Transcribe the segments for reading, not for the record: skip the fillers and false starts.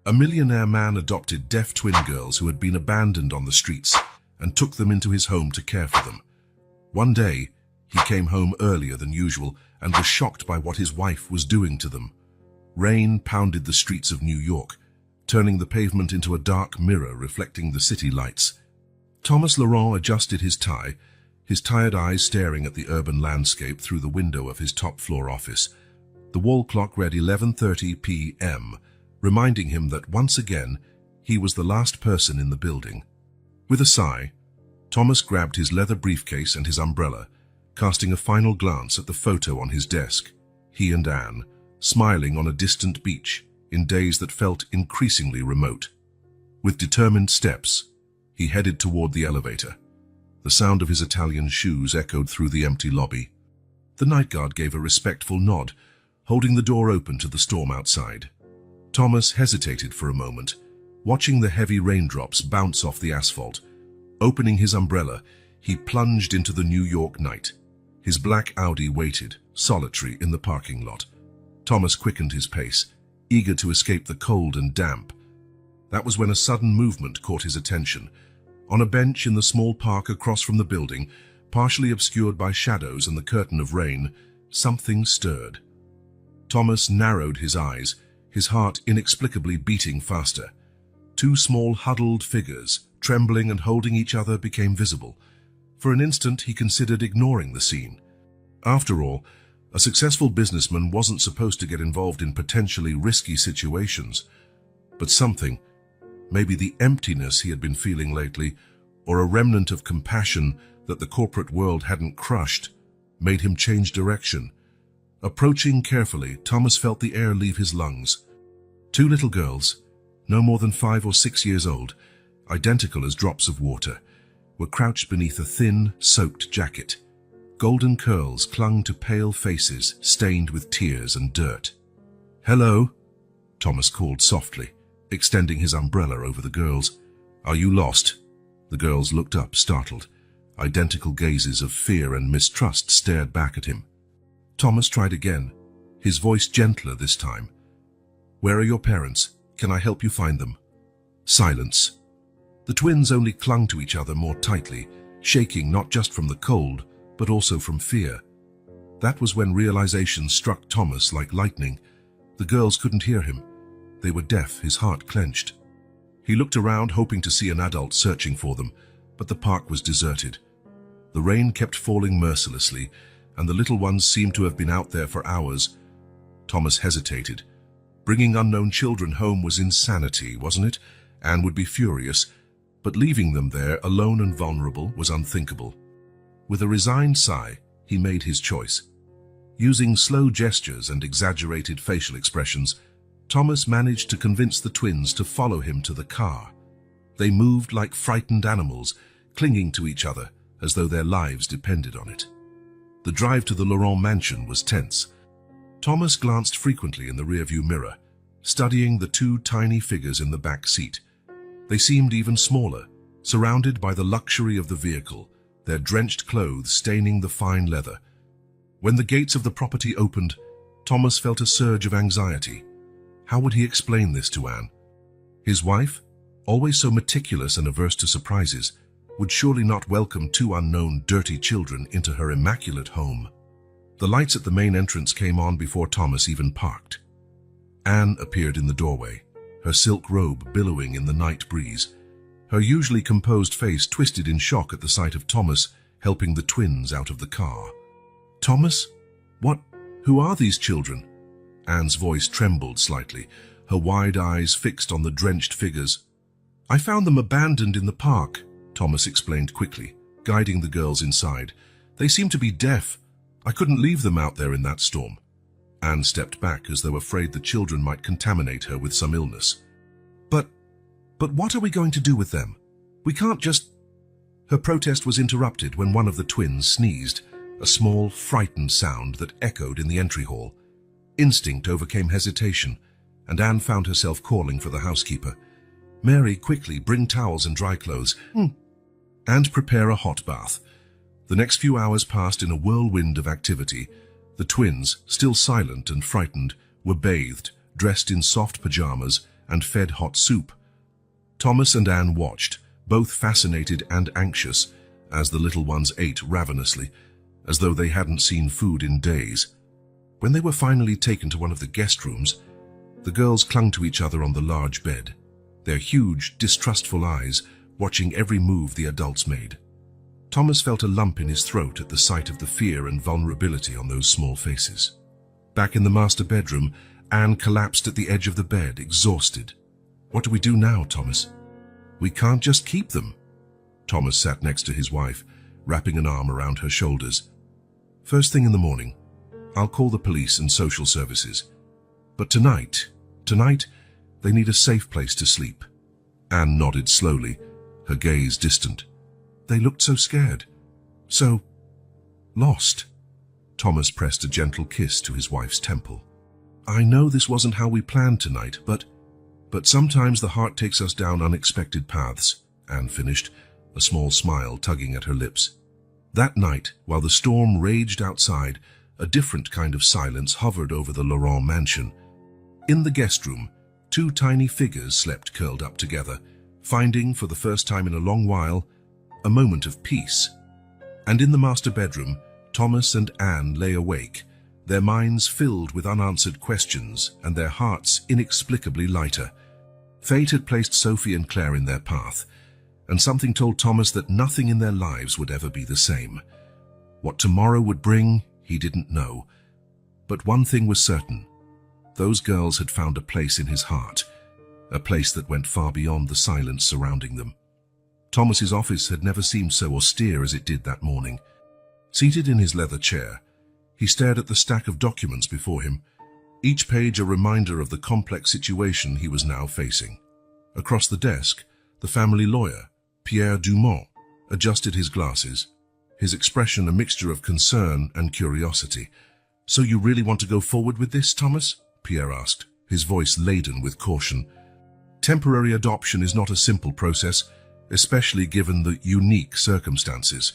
A millionaire man adopted deaf twin girls who had been abandoned on the streets and took them into his home to care for them. One day, he came home earlier than usual and was shocked by what his wife was doing to them. Rain pounded the streets of New York, turning the pavement into a dark mirror reflecting the city lights. Thomas Laurent adjusted his tie, his tired eyes staring at the urban landscape through the window of his top-floor office. The wall clock read 11:30 p.m., reminding him that once again he was the last person in the building. With a sigh, Thomas grabbed his leather briefcase and his umbrella, casting a final glance at the photo on his desk, he and Anne, smiling on a distant beach in days that felt increasingly remote. With determined steps, he headed toward the elevator. The sound of his Italian shoes echoed through the empty lobby. The night guard gave a respectful nod, holding the door open to the storm outside. Thomas hesitated for a moment, watching the heavy raindrops bounce off the asphalt. Opening his umbrella, he plunged into the New York night. His black Audi waited, solitary, in the parking lot. Thomas quickened his pace, eager to escape the cold and damp. That was when a sudden movement caught his attention. On a bench in the small park across from the building, partially obscured by shadows and the curtain of rain, something stirred. Thomas narrowed his eyes, his heart inexplicably beating faster. Two small huddled figures, trembling and holding each other, became visible. For an instant he considered ignoring the scene. After all, a successful businessman wasn't supposed to get involved in potentially risky situations. But something, maybe the emptiness he had been feeling lately, or a remnant of compassion that the corporate world hadn't crushed, made him change direction. Approaching carefully, Thomas felt the air leave his lungs. Two little girls, no more than 5 or 6 years old, identical as drops of water, were crouched beneath a thin, soaked jacket. Golden curls clung to pale faces stained with tears and dirt. "Hello," Thomas called softly, extending his umbrella over the girls. "Are you lost?" The girls looked up, startled. Identical gazes of fear and mistrust stared back at him. Thomas tried again, his voice gentler this time. "Where are your parents? Can I help you find them?" Silence. The twins only clung to each other more tightly, shaking not just from the cold, but also from fear. That was when realization struck Thomas like lightning. The girls couldn't hear him. They were deaf, his heart clenched. He looked around, hoping to see an adult searching for them, but the park was deserted. The rain kept falling mercilessly, and the little ones seemed to have been out there for hours. Thomas hesitated. Bringing unknown children home was insanity, wasn't it? Anne would be furious, but leaving them there, alone and vulnerable, was unthinkable. With a resigned sigh, he made his choice. Using slow gestures and exaggerated facial expressions, Thomas managed to convince the twins to follow him to the car. They moved like frightened animals, clinging to each other as though their lives depended on it. The drive to the Laurent mansion was tense. Thomas glanced frequently in the rearview mirror, studying the two tiny figures in the back seat. They seemed even smaller, surrounded by the luxury of the vehicle, their drenched clothes staining the fine leather. When the gates of the property opened, Thomas felt a surge of anxiety. How would he explain this to Anne? His wife, always so meticulous and averse to surprises, would surely not welcome two unknown, dirty children into her immaculate home. The lights at the main entrance came on before Thomas even parked. Anne appeared in the doorway, her silk robe billowing in the night breeze. Her usually composed face twisted in shock at the sight of Thomas helping the twins out of the car. "Thomas? What? Who are these children?" Anne's voice trembled slightly, her wide eyes fixed on the drenched figures. "I found them abandoned in the park," Thomas explained quickly, guiding the girls inside. "They seem to be deaf. I couldn't leave them out there in that storm." Anne stepped back as though afraid the children might contaminate her with some illness. But what are we going to do with them? We can't just—" Her protest was interrupted when one of the twins sneezed, a small, frightened sound that echoed in the entry hall. Instinct overcame hesitation, and Anne found herself calling for the housekeeper. "Mary, quickly, bring towels and dry clothes, and prepare a hot bath." The next few hours passed in a whirlwind of activity. The twins, still silent and frightened, were bathed, dressed in soft pajamas, and fed hot soup. Thomas and Anne watched, both fascinated and anxious, as the little ones ate ravenously, as though they hadn't seen food in days. When they were finally taken to one of the guest rooms, the girls clung to each other on the large bed, their huge, distrustful eyes watching every move the adults made. Thomas felt a lump in his throat at the sight of the fear and vulnerability on those small faces. Back in the master bedroom, Anne collapsed at the edge of the bed, exhausted. "What do we do now, Thomas?" "We can't just keep them." Thomas sat next to his wife, wrapping an arm around her shoulders. "First thing in the morning, I'll call the police and social services. But tonight, they need a safe place to sleep." Anne nodded slowly, her gaze distant. "They looked so scared, so lost." Thomas pressed a gentle kiss to his wife's temple. "I know this wasn't how we planned tonight, but sometimes the heart takes us down unexpected paths," Anne finished, a small smile tugging at her lips. That night, while the storm raged outside, a different kind of silence hovered over the Laurent mansion. In the guest room, two tiny figures slept curled up together, finding, for the first time in a long while, a moment of peace. And in the master bedroom, Thomas and Anne lay awake, their minds filled with unanswered questions and their hearts inexplicably lighter. Fate had placed Sophie and Claire in their path, and something told Thomas that nothing in their lives would ever be the same. What tomorrow would bring, he didn't know. But one thing was certain. Those girls had found a place in his heart, a place that went far beyond the silence surrounding them. Thomas's office had never seemed so austere as it did that morning. Seated in his leather chair, he stared at the stack of documents before him, each page a reminder of the complex situation he was now facing. Across the desk, the family lawyer, Pierre Dumont, adjusted his glasses, his expression a mixture of concern and curiosity. "So you really want to go forward with this, Thomas?" Pierre asked, his voice laden with caution. "Temporary adoption is not a simple process, especially given the unique circumstances."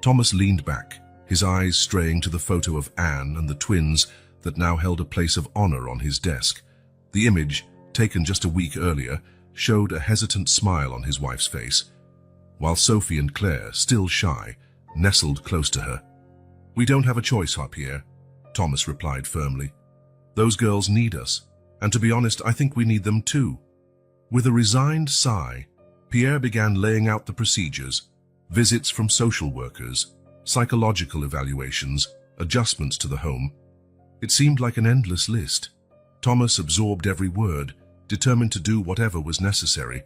Thomas leaned back, his eyes straying to the photo of Anne and the twins that now held a place of honor on his desk. The image, taken just a week earlier, showed a hesitant smile on his wife's face, while Sophie and Claire, still shy, nestled close to her. "We don't have a choice, Pierre," Thomas replied firmly. "Those girls need us, and to be honest, I think we need them too." With a resigned sigh, Pierre began laying out the procedures: visits from social workers, psychological evaluations, adjustments to the home. It seemed like an endless list. Thomas absorbed every word, determined to do whatever was necessary.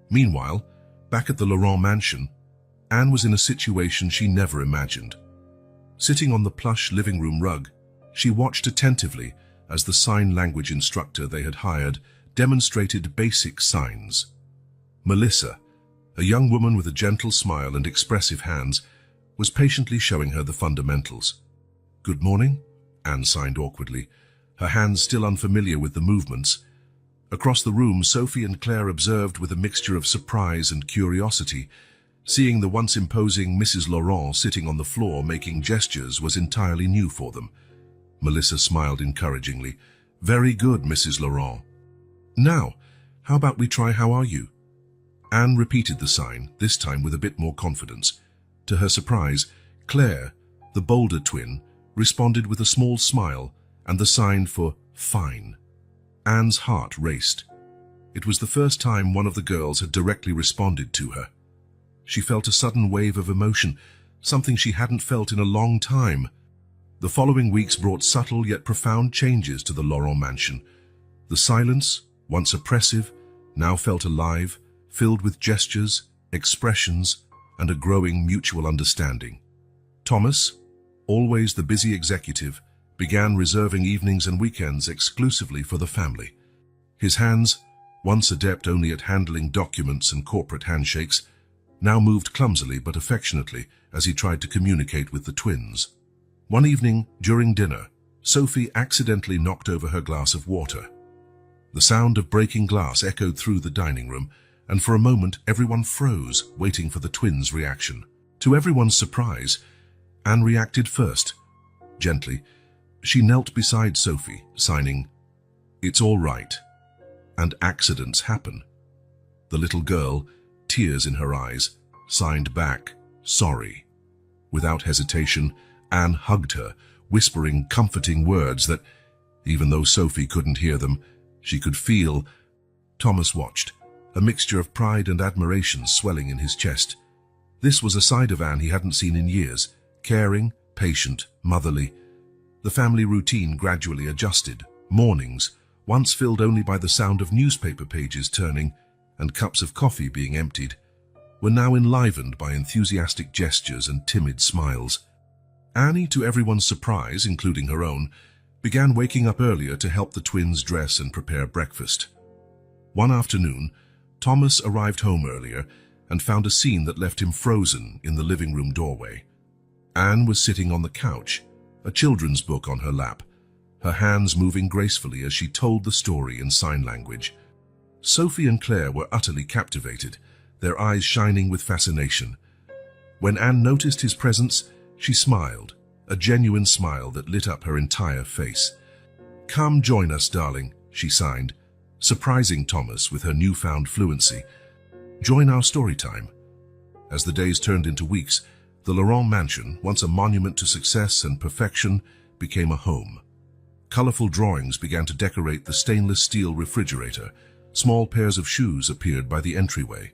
Meanwhile, back at the Laurent mansion, Anne was in a situation she never imagined. Sitting on the plush living room rug, she watched attentively as the sign language instructor they had hired demonstrated basic signs. Melissa, a young woman with a gentle smile and expressive hands, was patiently showing her the fundamentals. "Good morning," Anne signed awkwardly, her hands still unfamiliar with the movements. Across the room, Sophie and Claire observed with a mixture of surprise and curiosity. Seeing the once imposing Mrs. Laurent sitting on the floor making gestures was entirely new for them. Melissa smiled encouragingly. "Very good, Mrs. Laurent. Now, how about we try 'How are you?'" Anne repeated the sign, this time with a bit more confidence. To her surprise, Claire, the bolder twin, responded with a small smile and the sign for "fine." Anne's heart raced. It was the first time one of the girls had directly responded to her. She felt a sudden wave of emotion, something she hadn't felt in a long time. The following weeks brought subtle yet profound changes to the Laurent mansion. The silence, once oppressive, now felt alive, filled with gestures, expressions, and a growing mutual understanding. Thomas, always the busy executive, began reserving evenings and weekends exclusively for the family. His hands, once adept only at handling documents and corporate handshakes, now moved clumsily but affectionately as he tried to communicate with the twins. One evening, during dinner, Sophie accidentally knocked over her glass of water. The sound of breaking glass echoed through the dining room, and for a moment everyone froze, waiting for the twins' reaction. To everyone's surprise, Anne reacted first. Gently, she knelt beside Sophie, signing, "It's all right." and accidents happen. The little girl, tears in her eyes, signed back, "Sorry." Without hesitation, Anne hugged her, whispering comforting words that, even though Sophie couldn't hear them, she could feel. Thomas watched, a mixture of pride and admiration swelling in his chest. This was a side of Anne he hadn't seen in years, caring, patient, motherly. The family routine gradually adjusted. Mornings, once filled only by the sound of newspaper pages turning and cups of coffee being emptied, were now enlivened by enthusiastic gestures and timid smiles. Annie, to everyone's surprise, including her own, began waking up earlier to help the twins dress and prepare breakfast. One afternoon, Thomas arrived home earlier and found a scene that left him frozen in the living room doorway. Anne was sitting on the couch, a children's book on her lap, her hands moving gracefully as she told the story in sign language. Sophie and Claire were utterly captivated, their eyes shining with fascination. When Anne noticed his presence, she smiled, a genuine smile that lit up her entire face. "Come join us, darling," she signed, surprising Thomas with her newfound fluency. "Join our story time." As the days turned into weeks, the Laurent mansion, once a monument to success and perfection, became a home. Colorful drawings began to decorate the stainless steel refrigerator. Small pairs of shoes appeared by the entryway.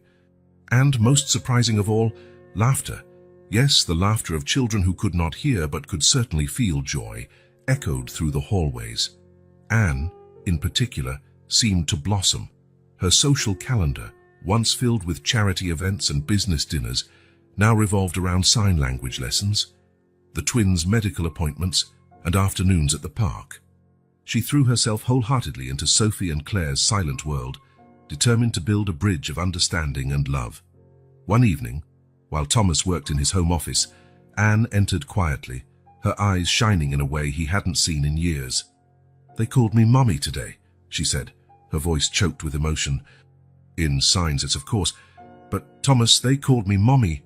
And, most surprising of all, laughter. Yes, the laughter of children who could not hear but could certainly feel joy, echoed through the hallways. Anne, in particular, seemed to blossom. Her social calendar, once filled with charity events and business dinners, now revolved around sign language lessons, the twins' medical appointments, and afternoons at the park. She threw herself wholeheartedly into Sophie and Claire's silent world, determined to build a bridge of understanding and love. One evening, while Thomas worked in his home office, Anne entered quietly, her eyes shining in a way he hadn't seen in years. "They called me Mummy today," she said, her voice choked with emotion. "In signs, it's of course. But, Thomas, they called me Mommy."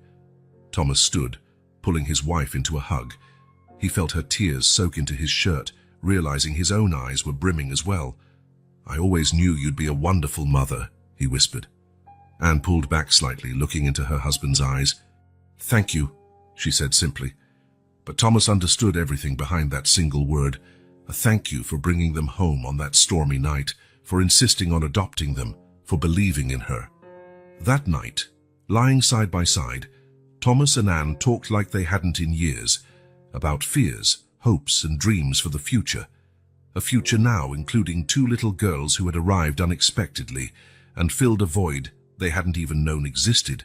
Thomas stood, pulling his wife into a hug. He felt her tears soak into his shirt, realizing his own eyes were brimming as well. "I always knew you'd be a wonderful mother," he whispered. Anne pulled back slightly, looking into her husband's eyes. "Thank you," she said simply. But Thomas understood everything behind that single word. A thank you for bringing them home on that stormy night, for insisting on adopting them, for believing in her. That night, lying side by side, Thomas and Anne talked like they hadn't in years, about fears, hopes and dreams for the future. A future now including two little girls who had arrived unexpectedly and filled a void they hadn't even known existed.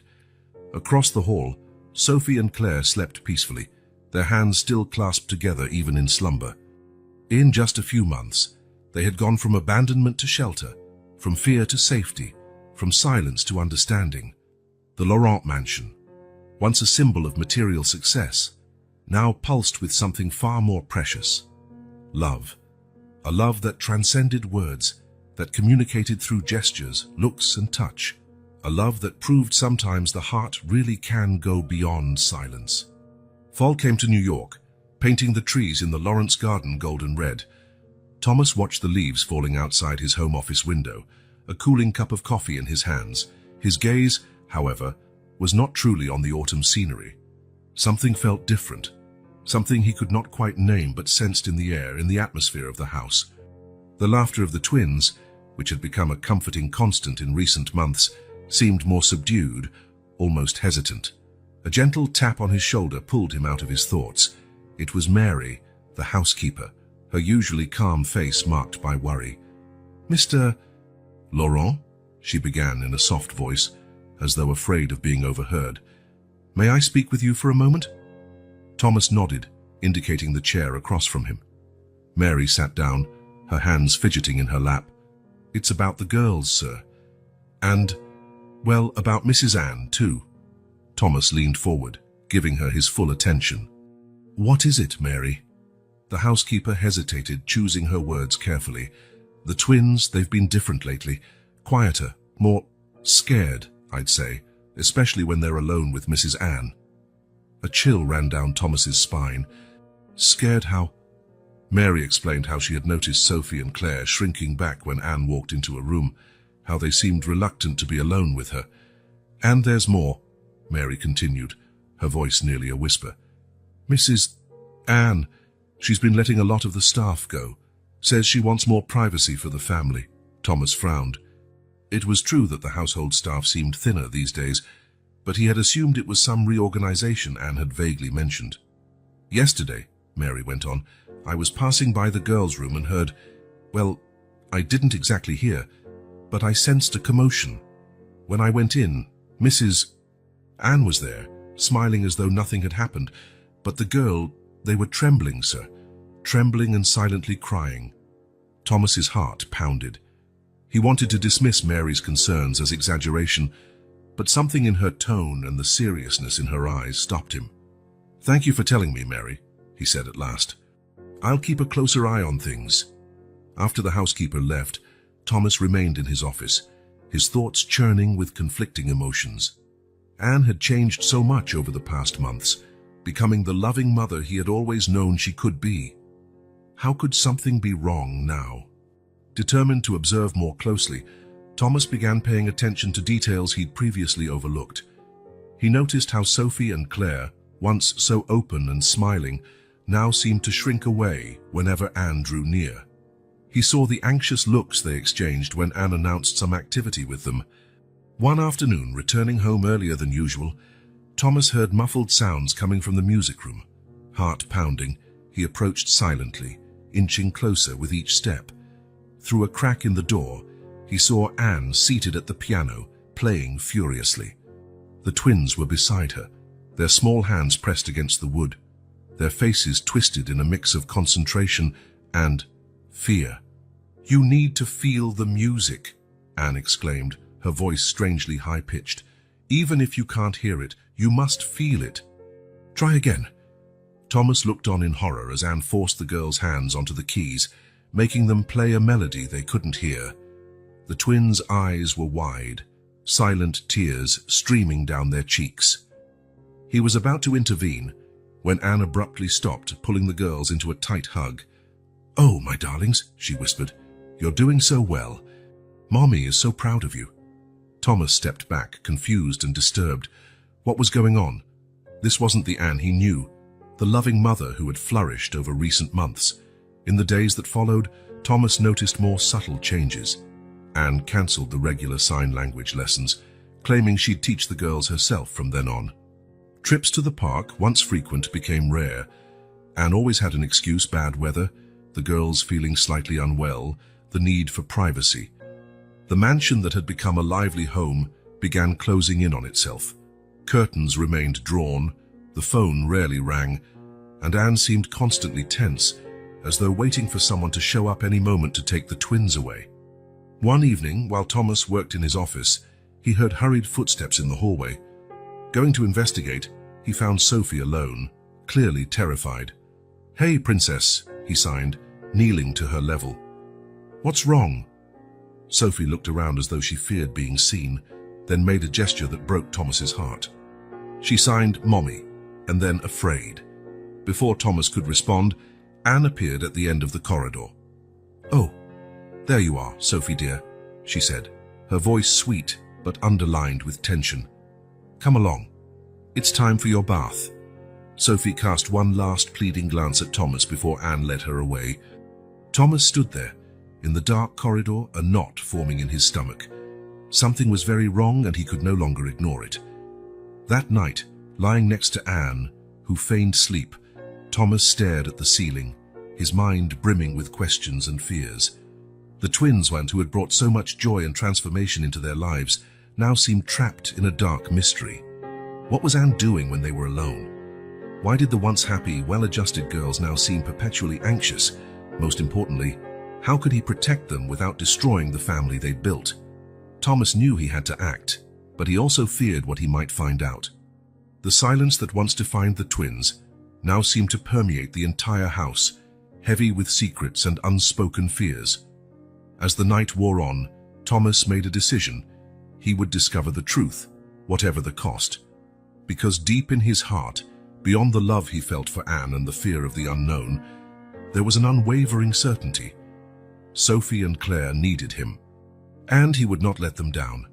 Across the hall, Sophie and Claire slept peacefully, their hands still clasped together even in slumber. In just a few months, they had gone from abandonment to shelter, from fear to safety, from silence to understanding. The Laurent mansion, once a symbol of material success, now pulsed with something far more precious: love. A love that transcended words, that communicated through gestures, looks and touch. A love that proved sometimes the heart really can go beyond silence. Fall came to New York, painting the trees in the Lawrence garden golden red. Thomas watched the leaves falling outside his home office window, a cooling cup of coffee in his hands. His gaze, however, was not truly on the autumn scenery. Something felt different, something he could not quite name but sensed in the air, in the atmosphere of the house. The laughter of the twins, which had become a comforting constant in recent months, seemed more subdued, almost hesitant. A gentle tap on his shoulder pulled him out of his thoughts. It was Mary, the housekeeper, her usually calm face marked by worry. "Mr. Laurent?" she began in a soft voice, as though afraid of being overheard. "May I speak with you for a moment?" Thomas nodded, indicating the chair across from him. Mary sat down, her hands fidgeting in her lap. "It's about the girls, sir. And, well, about Mrs. Anne, too." Thomas leaned forward, giving her his full attention. "What is it, Mary?" The housekeeper hesitated, choosing her words carefully. "The twins, they've been different lately. Quieter, more scared, I'd say, especially when they're alone with Mrs. Anne." A chill ran down Thomas's spine. "Scared how?" Mary explained how she had noticed Sophie and Claire shrinking back when Anne walked into a room, how they seemed reluctant to be alone with her. "And there's more," Mary continued, her voice nearly a whisper. "Mrs. Anne, she's been letting a lot of the staff go. Says she wants more privacy for the family." Thomas frowned. It was true that the household staff seemed thinner these days, but he had assumed it was some reorganization Anne had vaguely mentioned. "Yesterday," Mary went on, "I was passing by the girls' room and heard, well, I didn't exactly hear, but I sensed a commotion. When I went in, Mrs. Anne was there, smiling as though nothing had happened, but the girl, they were trembling, sir, trembling and silently crying." Thomas's heart pounded. He wanted to dismiss Mary's concerns as exaggeration, but something in her tone and the seriousness in her eyes stopped him. "Thank you for telling me, Mary," he said at last. "I'll keep a closer eye on things." After the housekeeper left, Thomas remained in his office, his thoughts churning with conflicting emotions. Anne had changed so much over the past months, becoming the loving mother he had always known she could be. How could something be wrong now? Determined to observe more closely, Thomas began paying attention to details he'd previously overlooked. He noticed how Sophie and Claire, once so open and smiling, now seemed to shrink away whenever Anne drew near. He saw the anxious looks they exchanged when Anne announced some activity with them. One afternoon, returning home earlier than usual, Thomas heard muffled sounds coming from the music room. Heart pounding, he approached silently, inching closer with each step. Through a crack in the door, he saw Anne seated at the piano, playing furiously. The twins were beside her, their small hands pressed against the wood, their faces twisted in a mix of concentration and fear. "You need to feel the music," Anne exclaimed, her voice strangely high-pitched. "Even if you can't hear it, you must feel it." "Try again." Thomas looked on in horror as Anne forced the girls' hands onto the keys, making them play a melody they couldn't hear. The twins' eyes were wide, silent tears streaming down their cheeks. He was about to intervene when Anne abruptly stopped, pulling the girls into a tight hug. "Oh, my darlings," she whispered, "you're doing so well. Mommy is so proud of you." Thomas stepped back, confused and disturbed. What was going on? This wasn't the Anne he knew, the loving mother who had flourished over recent months. In the days that followed, Thomas noticed more subtle changes. Anne cancelled the regular sign language lessons, claiming she'd teach the girls herself from then on. Trips to the park, once frequent, became rare. Anne always had an excuse: bad weather, the girls feeling slightly unwell, the need for privacy. The mansion that had become a lively home began closing in on itself. Curtains remained drawn, the phone rarely rang, and Anne seemed constantly tense, as though waiting for someone to show up any moment to take the twins away. One evening, while Thomas worked in his office, he heard hurried footsteps in the hallway. Going to investigate, he found Sophie alone, clearly terrified. "Hey, princess," he signed, kneeling to her level. "What's wrong?" Sophie looked around as though she feared being seen, then made a gesture that broke Thomas's heart. She signed Mommy, and then Afraid. Before Thomas could respond, Anne appeared at the end of the corridor. "Oh, there you are, Sophie dear," she said, her voice sweet but underlined with tension. "Come along. It's time for your bath." Sophie cast one last pleading glance at Thomas before Anne led her away. Thomas stood there, in the dark corridor, a knot forming in his stomach. Something was very wrong and he could no longer ignore it. That night, lying next to Anne, who feigned sleep, Thomas stared at the ceiling, his mind brimming with questions and fears. The twins, who had brought so much joy and transformation into their lives, now seemed trapped in a dark mystery. What was Anne doing when they were alone? Why did the once happy, well-adjusted girls now seem perpetually anxious? Most importantly, how could he protect them without destroying the family they'd built? Thomas knew he had to act, but he also feared what he might find out. The silence that once defined the twins now seemed to permeate the entire house, heavy with secrets and unspoken fears. As the night wore on, Thomas made a decision. He would discover the truth, whatever the cost. Because deep in his heart, beyond the love he felt for Anne and the fear of the unknown, There was an unwavering certainty. Sophie and Claire needed him, and he would not let them down.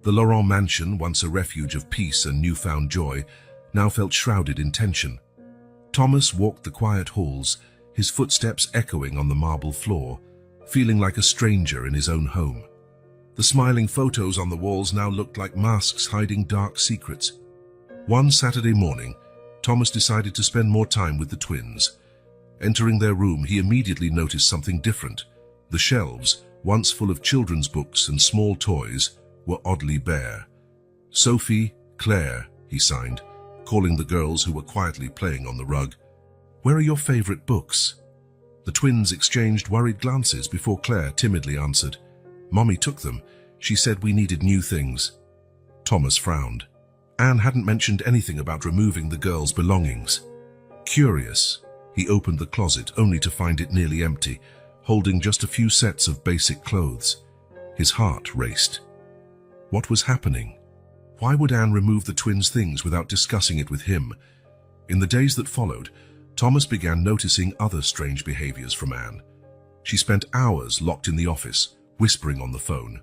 The Laurent mansion, once a refuge of peace and newfound joy, now felt shrouded in tension. Thomas walked the quiet halls, his footsteps echoing on the marble floor, feeling like a stranger in his own home. The smiling photos on the walls now looked like masks hiding dark secrets. One Saturday morning, Thomas decided to spend more time with the twins. Entering their room, he immediately noticed something different. The shelves, once full of children's books and small toys, were oddly bare. "Sophie, Claire," he signed, calling the girls who were quietly playing on the rug. "Where are your favorite books?" The twins exchanged worried glances before Claire timidly answered, "Mommy took them. She said we needed new things." Thomas frowned. Anne hadn't mentioned anything about removing the girls' belongings. Curious, he opened the closet only to find it nearly empty, holding just a few sets of basic clothes. His heart raced. What was happening? Why would Anne remove the twins' things without discussing it with him? In the days that followed, Thomas began noticing other strange behaviors from Anne. She spent hours locked in the office, whispering on the phone.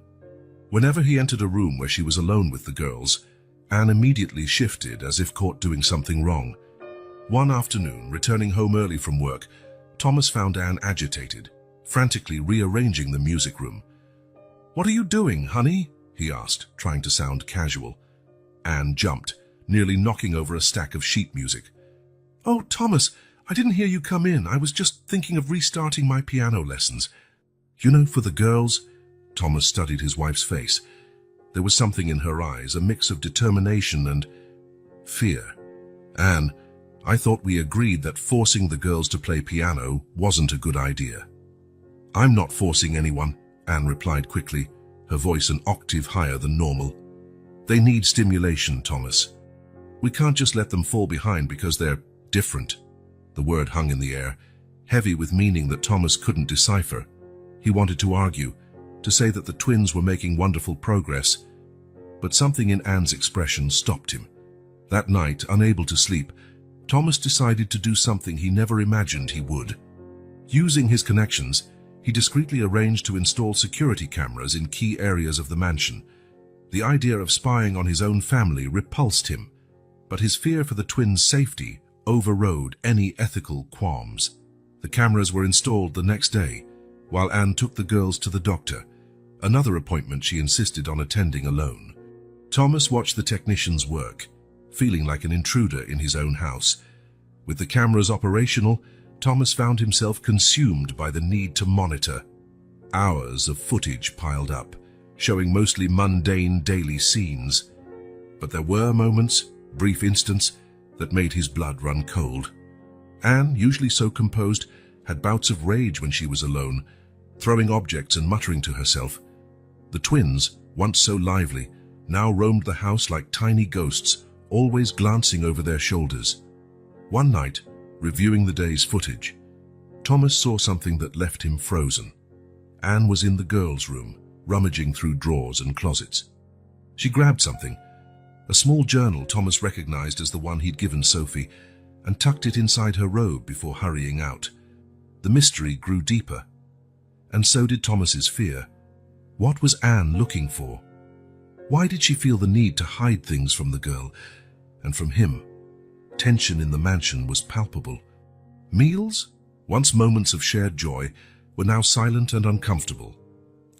Whenever he entered a room where she was alone with the girls, Anne immediately shifted as if caught doing something wrong. One afternoon, returning home early from work, Thomas found Anne agitated, frantically rearranging the music room. "What are you doing, honey?" he asked, trying to sound casual. Anne jumped, nearly knocking over a stack of sheet music. "Oh, Thomas, I didn't hear you come in. I was just thinking of restarting my piano lessons." "You know, for the girls," Thomas studied his wife's face. There was something in her eyes, a mix of determination and fear. "Anne, I thought we agreed that forcing the girls to play piano wasn't a good idea." "I'm not forcing anyone," Anne replied quickly, her voice an octave higher than normal. "They need stimulation, Thomas. We can't just let them fall behind because they're different." The word hung in the air, heavy with meaning that Thomas couldn't decipher. He wanted to argue, to say that the twins were making wonderful progress, but something in Anne's expression stopped him. That night, unable to sleep, Thomas decided to do something he never imagined he would. Using his connections, he discreetly arranged to install security cameras in key areas of the mansion. The idea of spying on his own family repulsed him, but his fear for the twins' safety overrode any ethical qualms. The cameras were installed the next day, while Anne took the girls to the doctor, another appointment she insisted on attending alone. Thomas watched the technicians work, feeling like an intruder in his own house. With the cameras operational, Thomas found himself consumed by the need to monitor. Hours of footage piled up, showing mostly mundane daily scenes. But there were moments, brief instants, that made his blood run cold. Anne, usually so composed, had bouts of rage when she was alone, throwing objects and muttering to herself. The twins, once so lively, now roamed the house like tiny ghosts, always glancing over their shoulders. One night, reviewing the day's footage, Thomas saw something that left him frozen. Anne was in the girls' room, rummaging through drawers and closets. She grabbed something, a small journal Thomas recognized as the one he'd given Sophie, and tucked it inside her robe before hurrying out. The mystery grew deeper, and so did Thomas's fear. What was Anne looking for? Why did she feel the need to hide things from the girl and from him? Tension in the mansion was palpable. Meals, once moments of shared joy, were now silent and uncomfortable.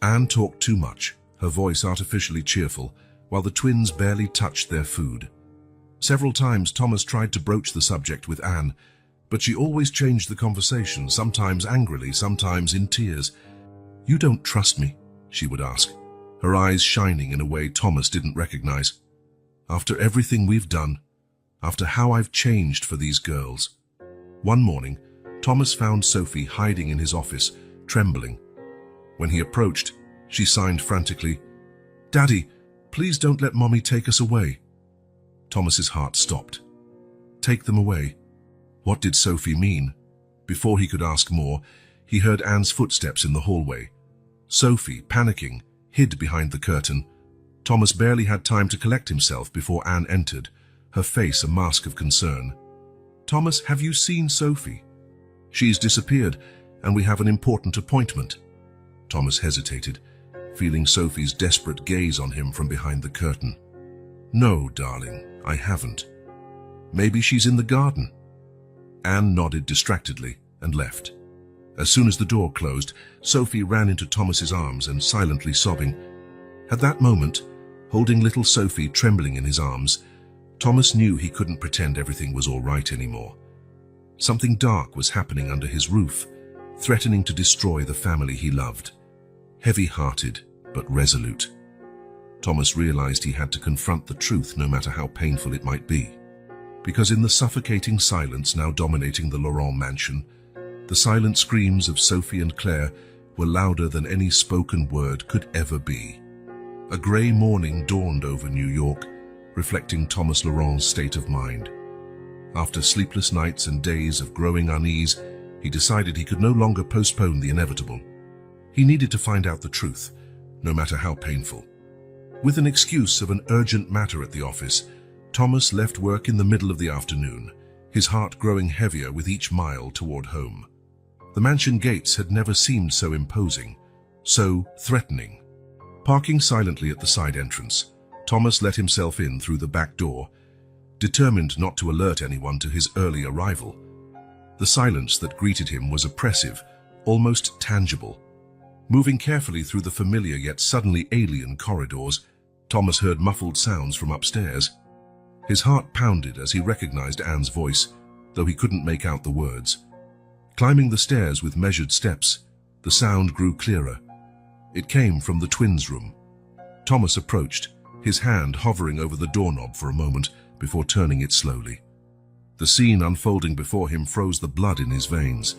Anne talked too much, her voice artificially cheerful, while the twins barely touched their food. Several times Thomas tried to broach the subject with Anne, but she always changed the conversation, sometimes angrily, sometimes in tears. "You don't trust me?" she would ask, her eyes shining in a way Thomas didn't recognize. "After everything we've done, after how I've changed for these girls." One morning, Thomas found Sophie hiding in his office, trembling. When he approached, she signed frantically, "Daddy, please don't let Mommy take us away." Thomas's heart stopped. Take them away? What did Sophie mean? Before he could ask more, he heard Anne's footsteps in the hallway. Sophie, panicking, hid behind the curtain. Thomas barely had time to collect himself before Anne entered, her face a mask of concern. "Thomas, have you seen Sophie?" She's disappeared, and we have an important appointment." Thomas hesitated, feeling Sophie's desperate gaze on him from behind the curtain. "No, darling, I haven't. Maybe she's in the garden." Anne nodded distractedly and left. As soon as the door closed, Sophie ran into Thomas's arms and silently sobbing. At that moment, holding little Sophie trembling in his arms, Thomas knew he couldn't pretend everything was all right anymore. Something dark was happening under his roof, threatening to destroy the family he loved. Heavy-hearted, but resolute, Thomas realized he had to confront the truth no matter how painful it might be. Because in the suffocating silence now dominating the Laurent mansion, the silent screams of Sophie and Claire were louder than any spoken word could ever be. A grey morning dawned over New York, reflecting Thomas Laurent's state of mind. After sleepless nights and days of growing unease, he decided he could no longer postpone the inevitable. He needed to find out the truth, no matter how painful. With an excuse of an urgent matter at the office, Thomas left work in the middle of the afternoon, his heart growing heavier with each mile toward home. The mansion gates had never seemed so imposing, so threatening. Parking silently at the side entrance, Thomas let himself in through the back door, determined not to alert anyone to his early arrival. The silence that greeted him was oppressive, almost tangible. Moving carefully through the familiar yet suddenly alien corridors, Thomas heard muffled sounds from upstairs. His heart pounded as he recognized Anne's voice, though he couldn't make out the words. Climbing the stairs with measured steps, the sound grew clearer. It came from the twins' room. Thomas approached, his hand hovering over the doorknob for a moment before turning it slowly. The scene unfolding before him froze the blood in his veins.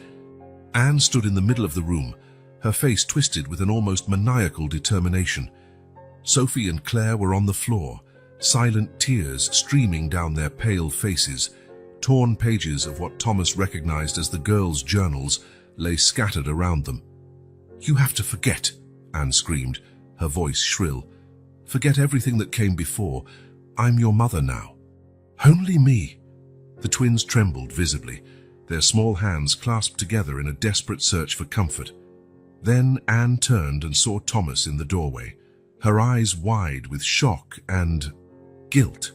Anne stood in the middle of the room, her face twisted with an almost maniacal determination. Sophie and Claire were on the floor, silent tears streaming down their pale faces. Torn pages of what Thomas recognized as the girls' journals lay scattered around them. "You have to forget," Anne screamed, her voice shrill. "Forget everything that came before. I'm your mother now." "Only me." The twins trembled visibly, their small hands clasped together in a desperate search for comfort. Then Anne turned and saw Thomas in the doorway, her eyes wide with shock and guilt.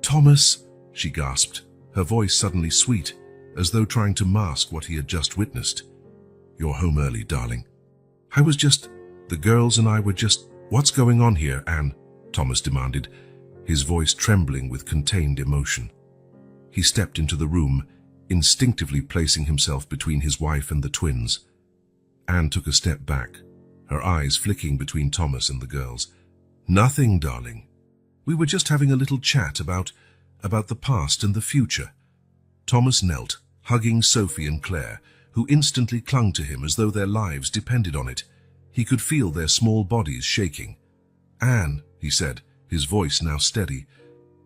"Thomas," she gasped, her voice suddenly sweet, as though trying to mask what he had just witnessed. "You're home early, darling." The girls and I were just..." "What's going on here, Anne?" Thomas demanded, his voice trembling with contained emotion. He stepped into the room, instinctively placing himself between his wife and the twins. Anne took a step back, her eyes flicking between Thomas and the girls. "Nothing, darling. We were just having a little chat about the past and the future." Thomas knelt, hugging Sophie and Claire, who instantly clung to him as though their lives depended on it. He could feel their small bodies shaking. "Anne," he said, his voice now steady,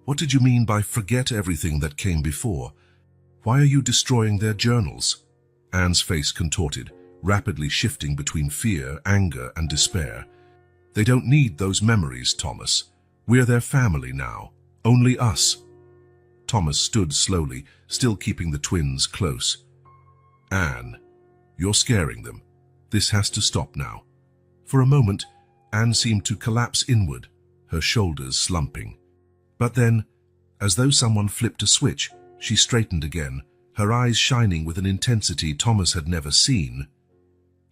"what did you mean by forget everything that came before? Why are you destroying their journals?" Anne's face contorted, rapidly shifting between fear, anger, and despair. "They don't need those memories, Thomas. We're their family now. Only us." Thomas stood slowly, still keeping the twins close. "Anne, you're scaring them. This has to stop now." For a moment, Anne seemed to collapse inward, her shoulders slumping. But then, as though someone flipped a switch, she straightened again, her eyes shining with an intensity Thomas had never seen.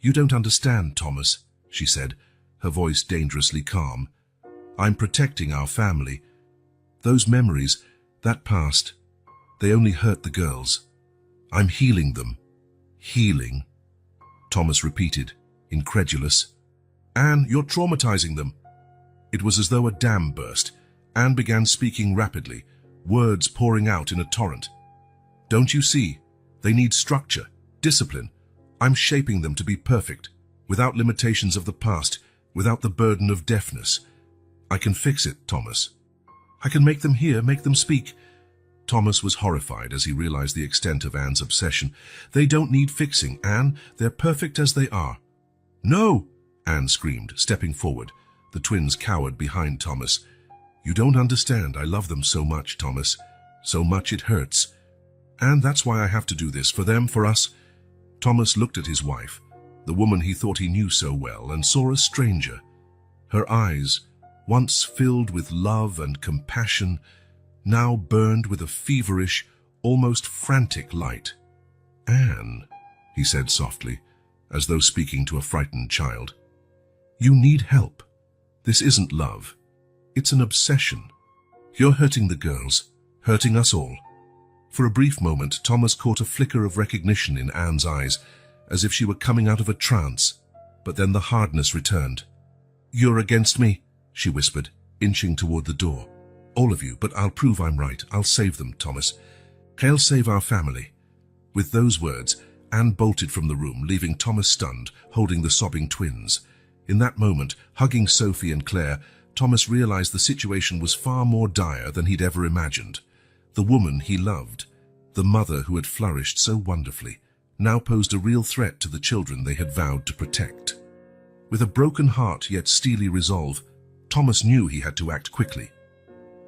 "You don't understand, Thomas," she said, her voice dangerously calm. "I'm protecting our family. Those memories, that past, they only hurt the girls. I'm healing them." "Healing?" Thomas repeated, incredulous. "Anne, you're traumatizing them." It was as though a dam burst. Anne began speaking rapidly, words pouring out in a torrent. "Don't you see? They need structure, discipline. I'm shaping them to be perfect, without limitations of the past, without the burden of deafness. I can fix it, Thomas. I can make them hear, make them speak." Thomas was horrified as he realized the extent of Anne's obsession. "They don't need fixing, Anne. They're perfect as they are." "No!" Anne screamed, stepping forward. The twins cowered behind Thomas. "You don't understand. I love them so much, Thomas. So much it hurts. And that's why I have to do this, for them, for us. Thomas looked at his wife, the woman he thought he knew so well, and saw a stranger. Her eyes, once filled with love and compassion, now burned with a feverish, almost frantic light. "Anne," he said softly, as though speaking to a frightened child. "You need help. This isn't love. It's an obsession. You're hurting the girls, hurting us all." For a brief moment, Thomas caught a flicker of recognition in Anne's eyes, as if she were coming out of a trance, but then the hardness returned. "You're against me," she whispered, inching toward the door. "All of you, but I'll prove I'm right. I'll save them, Thomas. I'll save our family." With those words, Anne bolted from the room, leaving Thomas stunned, holding the sobbing twins. In that moment, hugging Sophie and Claire, Thomas realized the situation was far more dire than he'd ever imagined. The woman he loved, the mother who had flourished so wonderfully, now posed a real threat to the children they had vowed to protect. With a broken heart yet steely resolve, Thomas knew he had to act quickly.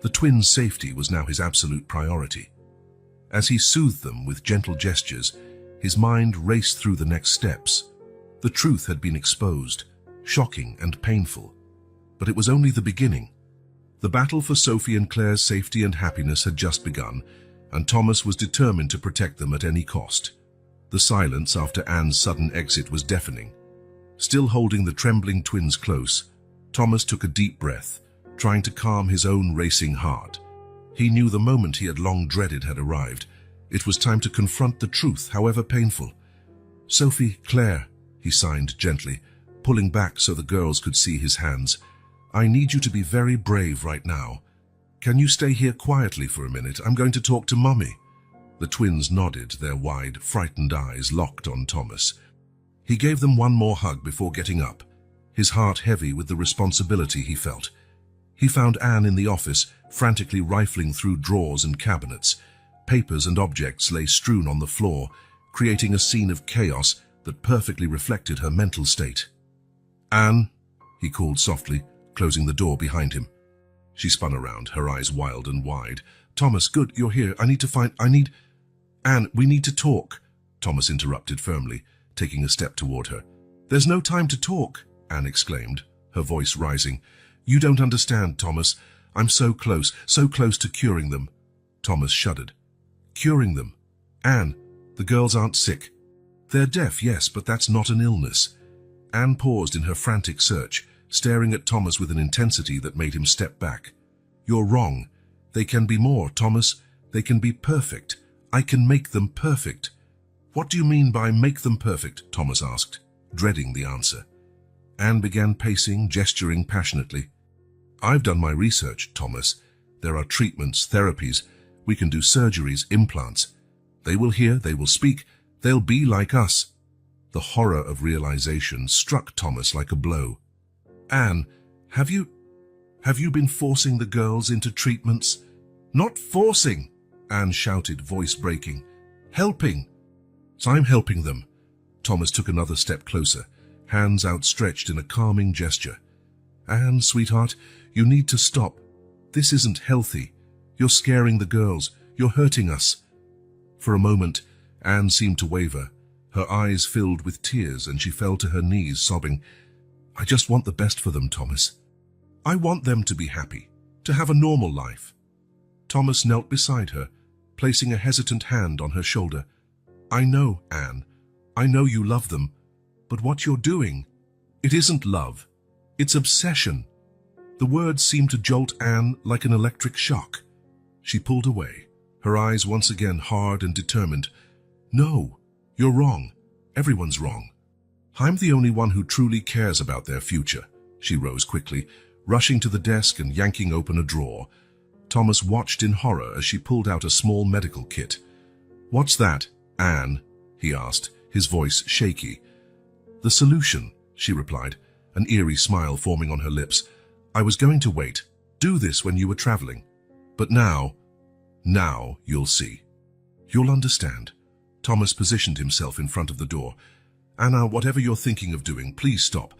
The twins' safety was now his absolute priority. As he soothed them with gentle gestures, his mind raced through the next steps. The truth had been exposed, shocking and painful, but it was only the beginning. The battle for Sophie and Claire's safety and happiness had just begun, and Thomas was determined to protect them at any cost. The silence after Anne's sudden exit was deafening. Still holding the trembling twins close, Thomas took a deep breath, trying to calm his own racing heart. He knew the moment he had long dreaded had arrived. It was time to confront the truth, however painful. "Sophie, Claire," he signed gently, pulling back so the girls could see his hands. "I need you to be very brave right now. Can you stay here quietly for a minute? I'm going to talk to Mummy." The twins nodded, their wide, frightened eyes locked on Thomas. He gave them one more hug before getting up, his heart heavy with the responsibility he felt. He found Anne in the office, frantically rifling through drawers and cabinets. Papers and objects lay strewn on the floor, creating a scene of chaos that perfectly reflected her mental state. "Anne," he called softly, closing the door behind him. She spun around, her eyes wild and wide. "Thomas, good, you're here. Anne, we need to talk," Thomas interrupted firmly, taking a step toward her. "There's no time to talk," Anne exclaimed, her voice rising. "You don't understand, Thomas. I'm so close to curing them." Thomas shuddered. "Curing them? Anne, the girls aren't sick." "They're deaf, yes, but that's not an illness." Anne paused in her frantic search, staring at Thomas with an intensity that made him step back. "You're wrong. They can be more, Thomas. They can be perfect. I can make them perfect." "What do you mean by make them perfect?" Thomas asked, dreading the answer. Anne began pacing, gesturing passionately. "I've done my research, Thomas. There are treatments, therapies. We can do surgeries, implants. They will hear, they will speak, they'll be like us." The horror of realization struck Thomas like a blow. "Anne, have you been forcing the girls into treatments?" "Not forcing," Anne shouted, voice breaking. "Helping." "So I'm helping them." Thomas took another step closer, hands outstretched in a calming gesture. "Anne, sweetheart, you need to stop. This isn't healthy. You're scaring the girls. You're hurting us." For a moment, Anne seemed to waver. Her eyes filled with tears and she fell to her knees, sobbing. "I just want the best for them, Thomas. I want them to be happy, to have a normal life." Thomas knelt beside her, placing a hesitant hand on her shoulder. "I know, Anne. I know you love them. But what you're doing, it isn't love. It's obsession." The words seemed to jolt Anne like an electric shock. She pulled away, her eyes once again hard and determined. "No, you're wrong. Everyone's wrong. I'm the only one who truly cares about their future." She rose quickly, rushing to the desk and yanking open a drawer. Thomas watched in horror as she pulled out a small medical kit. "What's that, Anne?" he asked, his voice shaky. "The solution," she replied, an eerie smile forming on her lips. "I was going to wait, do this when you were traveling. But now you'll see. You'll understand." Thomas positioned himself in front of the door. "Anna, whatever you're thinking of doing, please stop.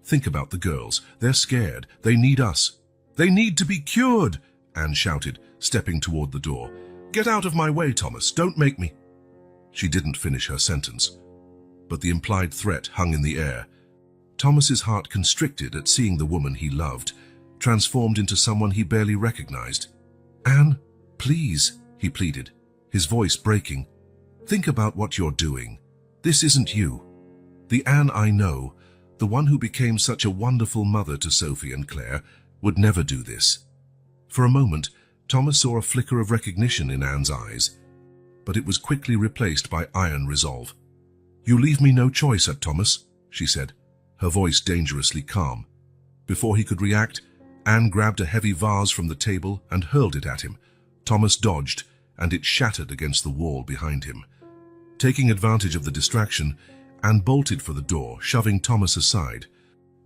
Think about the girls. They're scared. They need us." "They need to be cured," Anne shouted, stepping toward the door. "Get out of my way, Thomas. Don't make me." She didn't finish her sentence. but the implied threat hung in the air. Thomas's heart constricted at seeing the woman he loved, transformed into someone he barely recognized. "Anne, please," he pleaded, his voice breaking. "Think about what you're doing. This isn't you. The Anne I know, the one who became such a wonderful mother to Sophie and Claire, would never do this." For a moment, Thomas saw a flicker of recognition in Anne's eyes, but it was quickly replaced by iron resolve. "You leave me no choice, Thomas," she said, her voice dangerously calm. Before he could react, Anne grabbed a heavy vase from the table and hurled it at him. Thomas dodged, and it shattered against the wall behind him. Taking advantage of the distraction, Anne bolted for the door, shoving Thomas aside.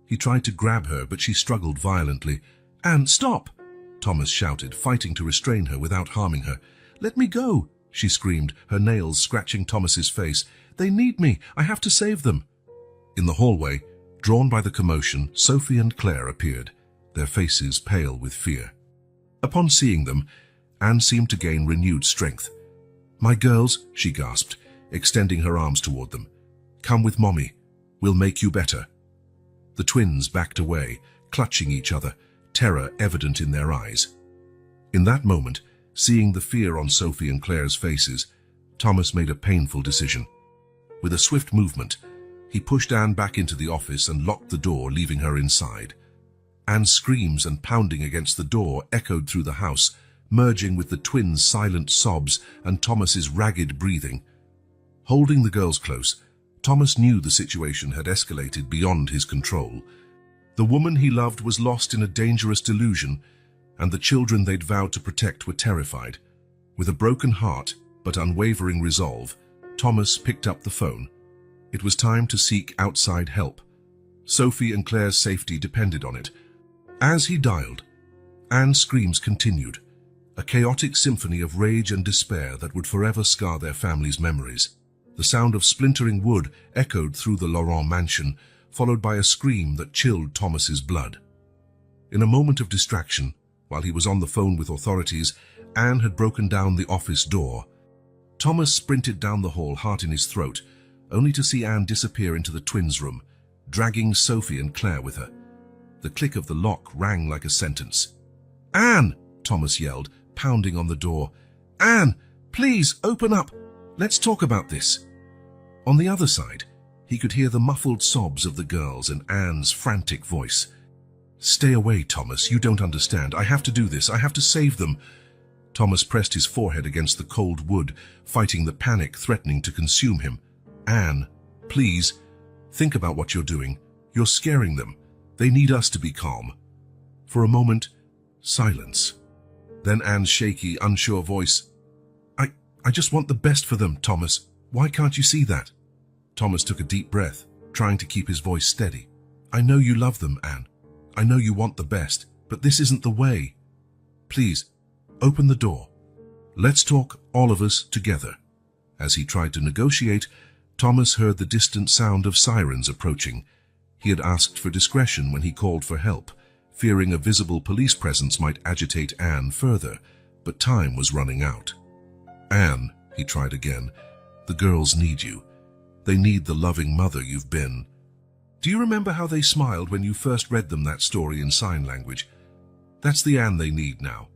He tried to grab her, but she struggled violently. "Anne, stop!" Thomas shouted, fighting to restrain her without harming her. "Let me go!" she screamed, her nails scratching Thomas's face. "They need me! I have to save them!" In the hallway, drawn by the commotion, Sophie and Claire appeared, their faces pale with fear. Upon seeing them, Anne seemed to gain renewed strength. "My girls," she gasped, extending her arms toward them. "Come with Mommy. We'll make you better." The twins backed away, clutching each other, terror evident in their eyes. In that moment, seeing the fear on Sophie and Claire's faces, Thomas made a painful decision. With a swift movement, he pushed Anne back into the office and locked the door, leaving her inside. Anne's screams and pounding against the door echoed through the house, merging with the twins' silent sobs and Thomas's ragged breathing. Holding the girls close, Thomas knew the situation had escalated beyond his control. The woman he loved was lost in a dangerous delusion, and the children they'd vowed to protect were terrified. With a broken heart, but unwavering resolve, Thomas picked up the phone. It was time to seek outside help. Sophie and Claire's safety depended on it. As he dialed, Anne's screams continued, a chaotic symphony of rage and despair that would forever scar their family's memories. The sound of splintering wood echoed through the Laurent mansion, followed by a scream that chilled Thomas's blood. In a moment of distraction, while he was on the phone with authorities, Anne had broken down the office door. Thomas sprinted down the hall, heart in his throat, only to see Anne disappear into the twins' room, dragging Sophie and Claire with her. The click of the lock rang like a sentence. "Anne!" Thomas yelled, pounding on the door. "Anne, please, open up! Let's talk about this." On the other side, he could hear the muffled sobs of the girls and Anne's frantic voice. "Stay away, Thomas. You don't understand. I have to do this. I have to save them." Thomas pressed his forehead against the cold wood, fighting the panic threatening to consume him. "Anne, please, think about what you're doing. You're scaring them. They need us to be calm." For a moment, silence. Then Anne's shaky, unsure voice. I just want the best for them, Thomas. Why can't you see that?" Thomas took a deep breath, trying to keep his voice steady. "I know you love them, Anne. I know you want the best, but this isn't the way. Please, open the door. Let's talk, all of us, together." As he tried to negotiate, Thomas heard the distant sound of sirens approaching. He had asked for discretion when he called for help, fearing a visible police presence might agitate Anne further, but time was running out. "Anne," he tried again, "the girls need you. They need the loving mother you've been. Do you remember how they smiled when you first read them that story in sign language? That's the Anne they need now."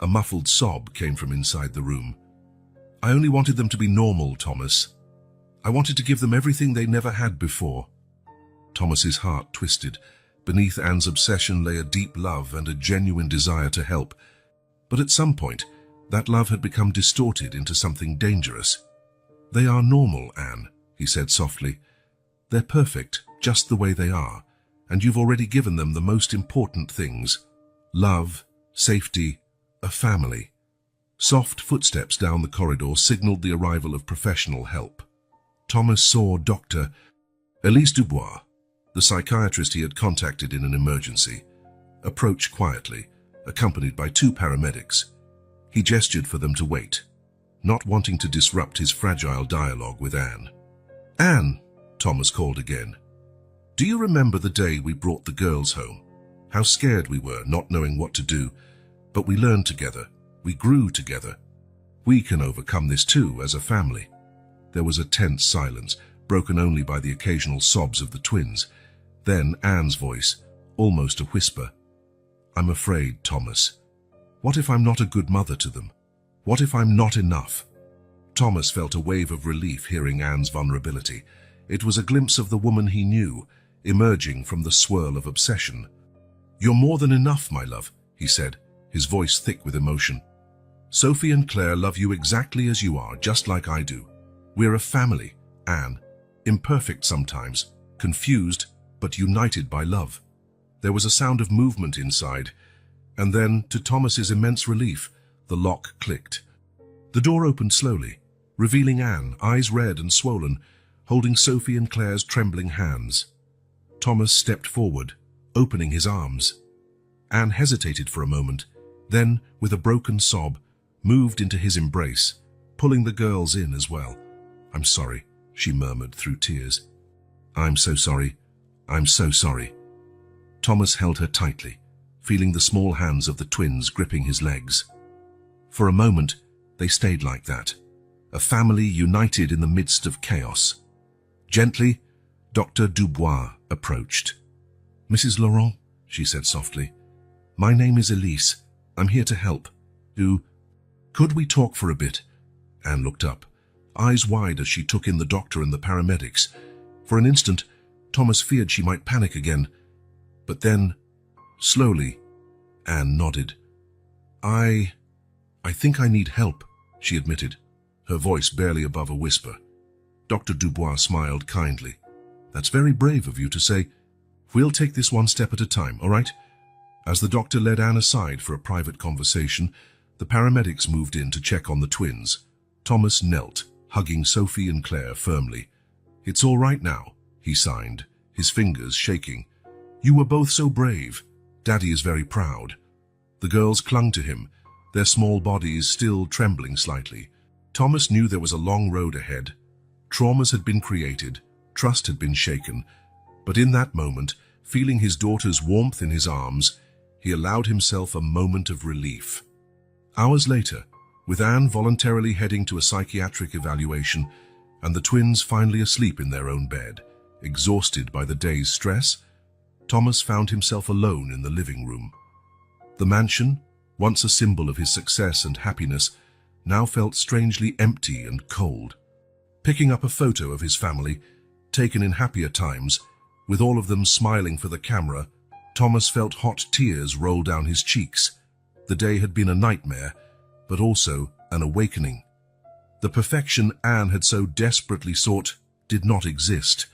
A muffled sob came from inside the room. "I only wanted them to be normal, Thomas. I wanted to give them everything they never had before." Thomas's heart twisted. Beneath Anne's obsession lay a deep love and a genuine desire to help. But at some point, that love had become distorted into something dangerous. "They are normal, Anne," he said softly. "They're perfect, just the way they are, and you've already given them the most important things: love, safety, a family." Soft footsteps down the corridor signaled the arrival of professional help. Thomas saw Dr. Elise Dubois, the psychiatrist he had contacted in an emergency, approach quietly, accompanied by 2 paramedics. He gestured for them to wait, not wanting to disrupt his fragile dialogue with Anne. "Anne," Thomas called again. "Do you remember the day we brought the girls home? How scared we were, not knowing what to do. But we learned together. We grew together. We can overcome this too, as a family." There was a tense silence, broken only by the occasional sobs of the twins. Then Anne's voice, almost a whisper. "I'm afraid, Thomas. What if I'm not a good mother to them? What if I'm not enough?" Thomas felt a wave of relief hearing Anne's vulnerability. It was a glimpse of the woman he knew, emerging from the swirl of obsession. "You're more than enough, my love," he said, his voice thick with emotion. "Sophie and Claire love you exactly as you are, just like I do. We're a family, Anne. Imperfect sometimes, confused, but united by love." There was a sound of movement inside, and then, to Thomas's immense relief, the lock clicked. The door opened slowly, revealing Anne, eyes red and swollen, holding Sophie and Claire's trembling hands. Thomas stepped forward, opening his arms. Anne hesitated for a moment, then, with a broken sob, moved into his embrace, pulling the girls in as well. "I'm sorry," she murmured through tears. "I'm so sorry. I'm so sorry." Thomas held her tightly, feeling the small hands of the twins gripping his legs. For a moment, they stayed like that, a family united in the midst of chaos. Gently, Dr. Dubois approached. "Mrs. Laurent," she said softly, "my name is Elise. I'm here to help. Could we talk for a bit?" Anne looked up, eyes wide as she took in the doctor and the paramedics. For an instant, Thomas feared she might panic again. But then, slowly, Anne nodded. I think I need help," she admitted, her voice barely above a whisper. Dr. Dubois smiled kindly. "That's very brave of you to say. We'll take this one step at a time, all right?" As the doctor led Anne aside for a private conversation, the paramedics moved in to check on the twins. Thomas knelt, hugging Sophie and Claire firmly. "It's all right now," he signed, his fingers shaking. "You were both so brave. Daddy is very proud." The girls clung to him, their small bodies still trembling slightly. Thomas knew there was a long road ahead. Traumas had been created, trust had been shaken, but in that moment, feeling his daughter's warmth in his arms, he allowed himself a moment of relief. Hours later, with Anne voluntarily heading to a psychiatric evaluation and the twins finally asleep in their own bed, exhausted by the day's stress, Thomas found himself alone in the living room. The mansion, once a symbol of his success and happiness, now felt strangely empty and cold. Picking up a photo of his family, taken in happier times, with all of them smiling for the camera, Thomas felt hot tears roll down his cheeks. The day had been a nightmare, but also an awakening. The perfection Anne had so desperately sought did not exist.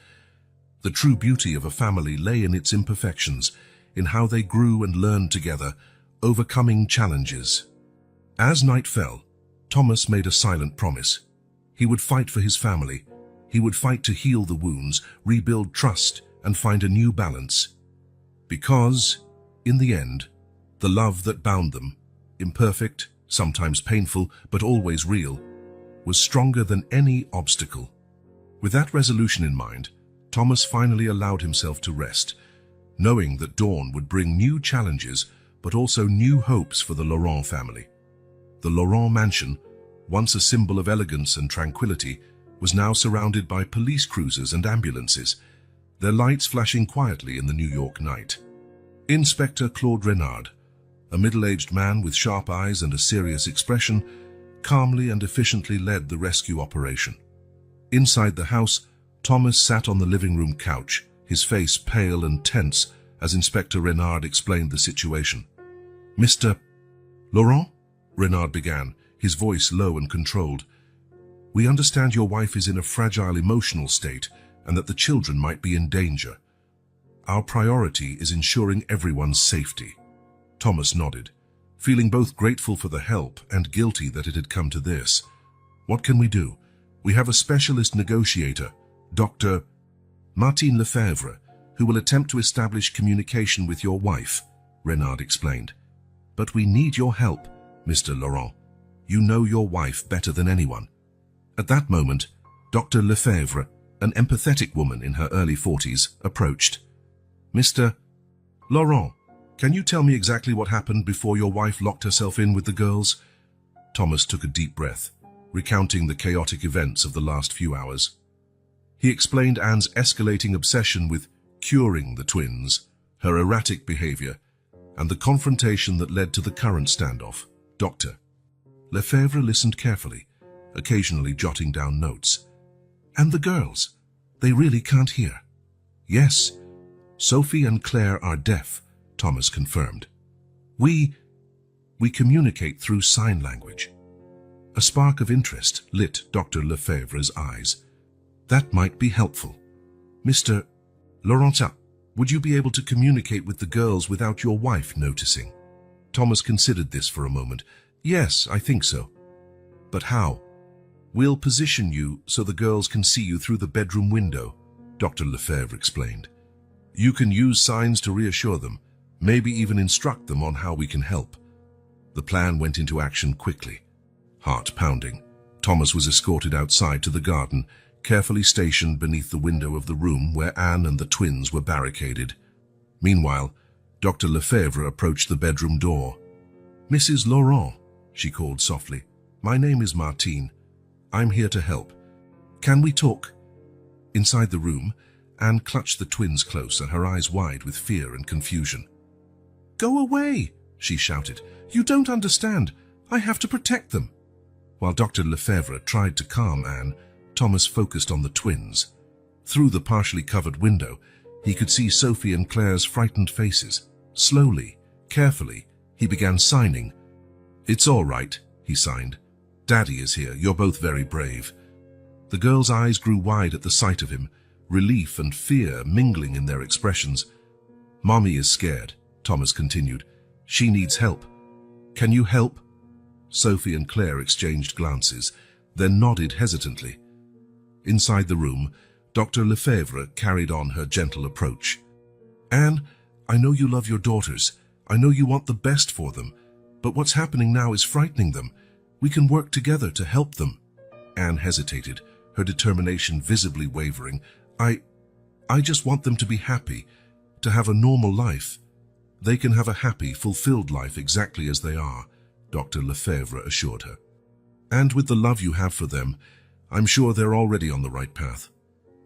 The true beauty of a family lay in its imperfections, in how they grew and learned together, overcoming challenges. As night fell, Thomas made a silent promise. He would fight for his family. He would fight to heal the wounds, rebuild trust, and find a new balance. Because, in the end, the love that bound them, imperfect, sometimes painful, but always real, was stronger than any obstacle. With that resolution in mind, Thomas finally allowed himself to rest, knowing that dawn would bring new challenges, but also new hopes for the Laurent family. The Laurent mansion, once a symbol of elegance and tranquility, was now surrounded by police cruisers and ambulances, their lights flashing quietly in the New York night. Inspector Claude Renard, a middle-aged man with sharp eyes and a serious expression, calmly and efficiently led the rescue operation. Inside the house, Thomas sat on the living room couch, his face pale and tense as Inspector Renard explained the situation. "Mr. Laurent?" Renard began, his voice low and controlled. "We understand your wife is in a fragile emotional state and that the children might be in danger. Our priority is ensuring everyone's safety." Thomas nodded, feeling both grateful for the help and guilty that it had come to this. "What can we do? We have a specialist negotiator, Dr. Martin Lefebvre, who will attempt to establish communication with your wife," Renard explained. "But we need your help, Mr. Laurent. You know your wife better than anyone." At that moment, Dr. Lefebvre, an empathetic woman in her early 40s, approached. "Mr. Laurent, can you tell me exactly what happened before your wife locked herself in with the girls?" Thomas took a deep breath, recounting the chaotic events of the last few hours. He explained Anne's escalating obsession with curing the twins, her erratic behavior, and the confrontation that led to the current standoff. Dr. Lefebvre listened carefully, occasionally jotting down notes. And the girls, they really can't hear. Yes, Sophie and Claire are deaf, Thomas confirmed. We communicate through sign language. A spark of interest lit Dr. Lefebvre's eyes. That might be helpful. Mr. Laurentin, would you be able to communicate with the girls without your wife noticing? Thomas considered this for a moment. Yes, I think so. But how? We'll position you so the girls can see you through the bedroom window, Dr. Lefebvre explained. You can use signs to reassure them, maybe even instruct them on how we can help. The plan went into action quickly. Heart pounding, Thomas was escorted outside to the garden, carefully stationed beneath the window of the room where Anne and the twins were barricaded. Meanwhile, Dr. Lefebvre approached the bedroom door. Mrs. Laurent, she called softly. My name is Martine. I'm here to help. Can we talk? Inside the room, Anne clutched the twins closer, her eyes wide with fear and confusion. Go away, she shouted. You don't understand. I have to protect them. While Dr. Lefebvre tried to calm Anne, Thomas focused on the twins. Through the partially covered window, he could see Sophie and Claire's frightened faces. Slowly, carefully, he began signing. It's all right, he signed. Daddy is here. You're both very brave. The girls' eyes grew wide at the sight of him, relief and fear mingling in their expressions. Mommy is scared, Thomas continued. She needs help. Can you help? Sophie and Claire exchanged glances, then nodded hesitantly. Inside the room, Dr. Lefebvre carried on her gentle approach. Anne, I know you love your daughters. I know you want the best for them. But what's happening now is frightening them. We can work together to help them. Anne hesitated, her determination visibly wavering. I just want them to be happy, to have a normal life. They can have a happy, fulfilled life exactly as they are, Dr. Lefebvre assured her. And with the love you have for them, I'm sure they're already on the right path.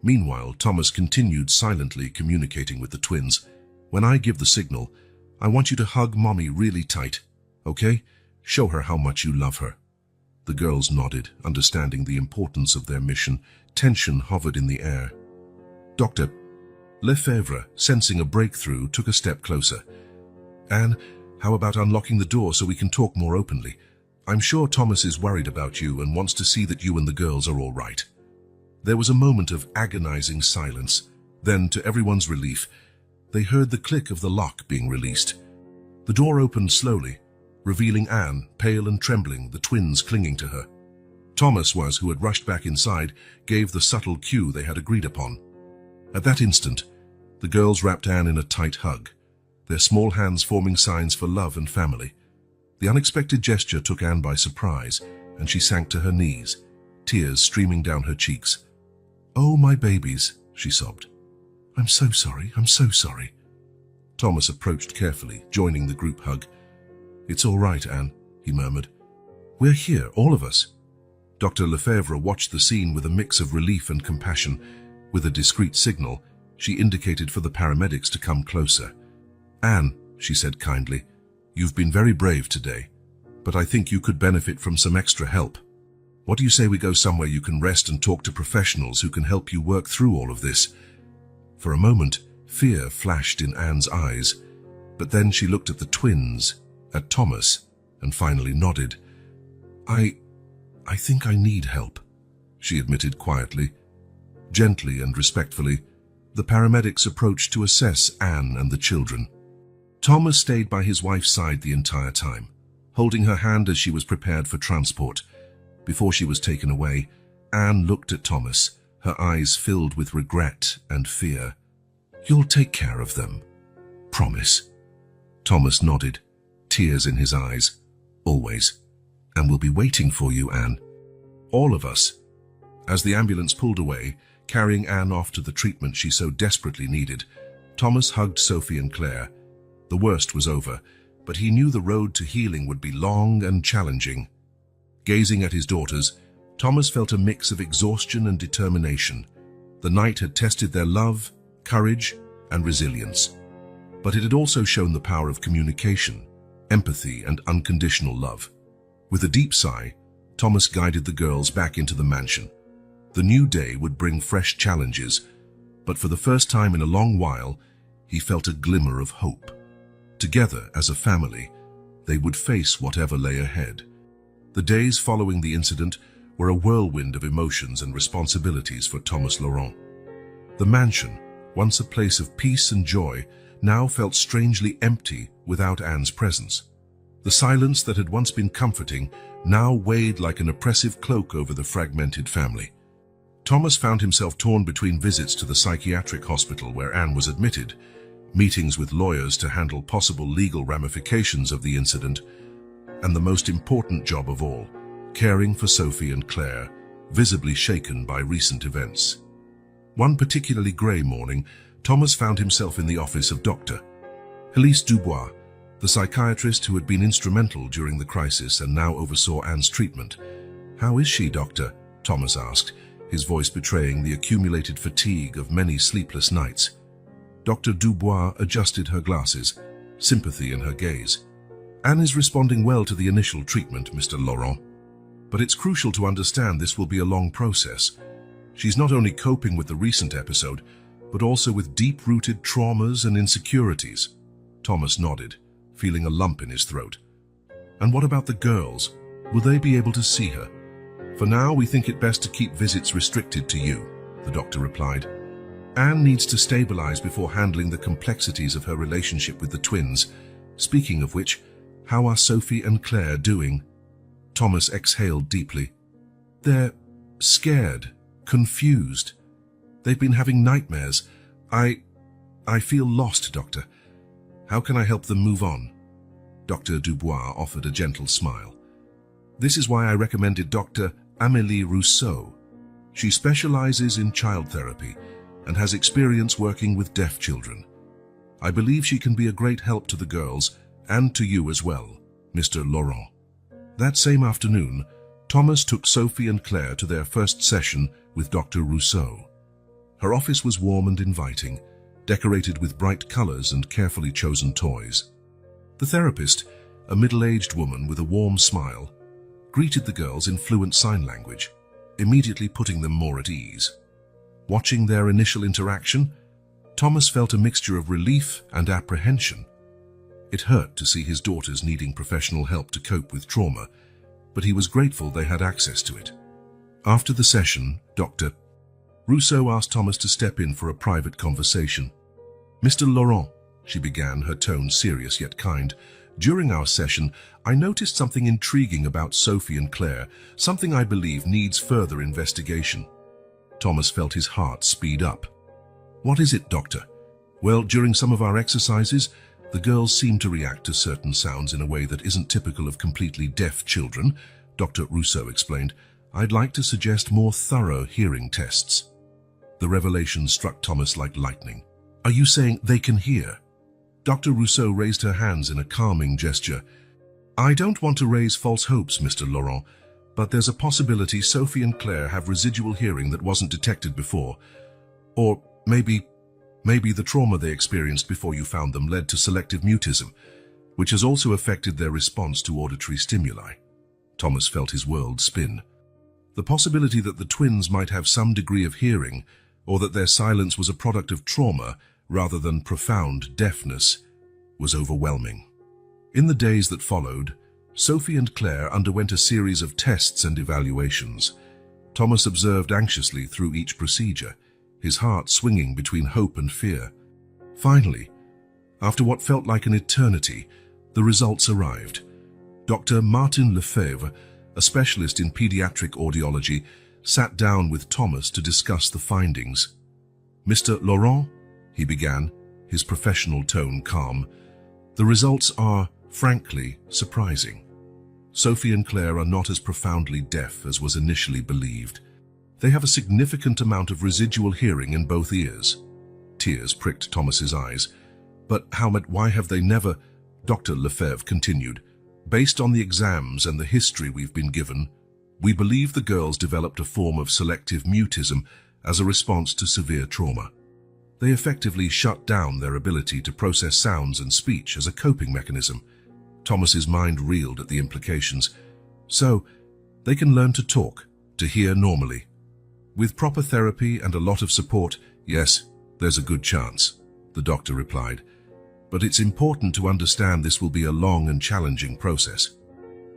Meanwhile, Thomas continued silently communicating with the twins. When I give the signal, I want you to hug Mommy really tight, okay? Show her how much you love her. The girls nodded, understanding the importance of their mission. Tension hovered in the air. Dr. Lefebvre, sensing a breakthrough, took a step closer. Anne, how about unlocking the door so we can talk more openly? I'm sure Thomas is worried about you and wants to see that you and the girls are all right. There was a moment of agonizing silence. Then, to everyone's relief, they heard the click of the lock being released. The door opened slowly, revealing Anne, pale and trembling, the twins clinging to her. Thomas who had rushed back inside, gave the subtle cue they had agreed upon. At that instant, the girls wrapped Anne in a tight hug, their small hands forming signs for love and family. The unexpected gesture took Anne by surprise, and she sank to her knees, tears streaming down her cheeks. Oh, my babies, she sobbed. I'm so sorry, I'm so sorry. Thomas approached carefully, joining the group hug. It's all right, Anne, he murmured. We're here, all of us. Dr. Lefebvre watched the scene with a mix of relief and compassion. With a discreet signal, she indicated for the paramedics to come closer. Anne, she said kindly, you've been very brave today, but I think you could benefit from some extra help. What do you say we go somewhere you can rest and talk to professionals who can help you work through all of this? For a moment, fear flashed in Anne's eyes, but then she looked at the twins, at Thomas, and finally nodded. I think I need help, she admitted quietly. Gently and respectfully, the paramedics approached to assess Anne and the children. Thomas stayed by his wife's side the entire time, holding her hand as she was prepared for transport. Before she was taken away, Anne looked at Thomas, her eyes filled with regret and fear. You'll take care of them. Promise. Thomas nodded, tears in his eyes. Always. And we'll be waiting for you, Anne. All of us. As the ambulance pulled away, carrying Anne off to the treatment she so desperately needed, Thomas hugged Sophie and Claire. The worst was over, but he knew the road to healing would be long and challenging. Gazing at his daughters, Thomas felt a mix of exhaustion and determination. The night had tested their love, courage, and resilience. But it had also shown the power of communication, empathy, and unconditional love. With a deep sigh, Thomas guided the girls back into the mansion. The new day would bring fresh challenges, but for the first time in a long while, he felt a glimmer of hope. Together, as a family, they would face whatever lay ahead. The days following the incident were a whirlwind of emotions and responsibilities for Thomas Laurent. The mansion, once a place of peace and joy, now felt strangely empty without Anne's presence. The silence that had once been comforting now weighed like an oppressive cloak over the fragmented family. Thomas found himself torn between visits to the psychiatric hospital where Anne was admitted, meetings with lawyers to handle possible legal ramifications of the incident, and the most important job of all, caring for Sophie and Claire, visibly shaken by recent events. One particularly grey morning, Thomas found himself in the office of Dr. Elise Dubois, the psychiatrist who had been instrumental during the crisis and now oversaw Anne's treatment. "How is she, doctor?" Thomas asked, his voice betraying the accumulated fatigue of many sleepless nights. Dr. Dubois adjusted her glasses, sympathy in her gaze. "Anne is responding well to the initial treatment, Mr. Laurent. But it's crucial to understand this will be a long process. She's not only coping with the recent episode, but also with deep-rooted traumas and insecurities." Thomas nodded, feeling a lump in his throat. "And what about the girls? Will they be able to see her?" "For now, we think it best to keep visits restricted to you," the doctor replied. "Anne needs to stabilize before handling the complexities of her relationship with the twins. Speaking of which, how are Sophie and Claire doing?" Thomas exhaled deeply. "They're scared, confused. They've been having nightmares. I feel lost, doctor. How can I help them move on?" Dr. Dubois offered a gentle smile. "This is why I recommended Dr. Amélie Rousseau. She specializes in child therapy and has experience working with deaf children. I believe she can be a great help to the girls and to you as well, Mr. Laurent." That same afternoon, Thomas took Sophie and Claire to their first session with Dr. Rousseau. Her office was warm and inviting, decorated with bright colors and carefully chosen toys. The therapist, a middle-aged woman with a warm smile, greeted the girls in fluent sign language, immediately putting them more at ease. Watching their initial interaction, Thomas felt a mixture of relief and apprehension. It hurt to see his daughters needing professional help to cope with trauma, but he was grateful they had access to it. After the session, Dr. Rousseau asked Thomas to step in for a private conversation. "Mr. Laurent," she began, her tone serious yet kind, "during our session, I noticed something intriguing about Sophie and Claire, something I believe needs further investigation." Thomas felt his heart speed up. "What is it, doctor?" "Well, during some of our exercises, the girls seem to react to certain sounds in a way that isn't typical of completely deaf children," Dr. Rousseau explained. "I'd like to suggest more thorough hearing tests." The revelation struck Thomas like lightning. "Are you saying they can hear?" Dr. Rousseau raised her hands in a calming gesture. "I don't want to raise false hopes, Mr. Laurent, but there's a possibility Sophie and Claire have residual hearing that wasn't detected before. Or maybe the trauma they experienced before you found them led to selective mutism, which has also affected their response to auditory stimuli." Thomas felt his world spin. The possibility that the twins might have some degree of hearing, or that their silence was a product of trauma rather than profound deafness, was overwhelming. In the days that followed, Sophie and Claire underwent a series of tests and evaluations. Thomas observed anxiously through each procedure, his heart swinging between hope and fear. Finally, after what felt like an eternity, the results arrived. Dr. Martin Lefebvre, a specialist in pediatric audiology, sat down with Thomas to discuss the findings. "Mr. Laurent," he began, his professional tone calm, "the results are, frankly, surprising. Sophie and Claire are not as profoundly deaf as was initially believed. They have a significant amount of residual hearing in both ears." Tears pricked Thomas's eyes. "But why have they never—" Dr. Lefebvre continued. "Based on the exams and the history we've been given, we believe the girls developed a form of selective mutism as a response to severe trauma. They effectively shut down their ability to process sounds and speech as a coping mechanism. Thomas's mind reeled at the implications. So, they can learn to talk, to hear normally. With proper therapy and a lot of support, yes, there's a good chance, the doctor replied. But it's important to understand this will be a long and challenging process.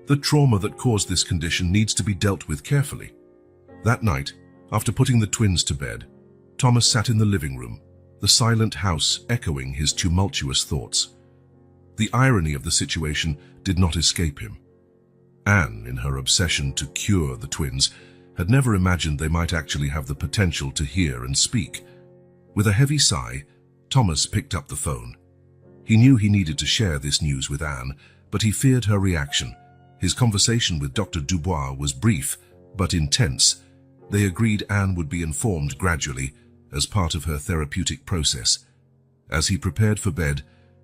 The trauma that caused this condition needs to be dealt with carefully. That night, after putting the twins to bed, Thomas sat in the living room, the silent house echoing his tumultuous thoughts. The irony of the situation did not escape him. Anne, in her obsession to cure the twins, had never imagined they might actually have the potential to hear and speak. With a heavy sigh, Thomas picked up the phone. He knew he needed to share this news with Anne, but he feared her reaction. His conversation with Dr. Dubois was brief, but intense. They agreed Anne would be informed gradually, as part of her therapeutic process. As he prepared for bed,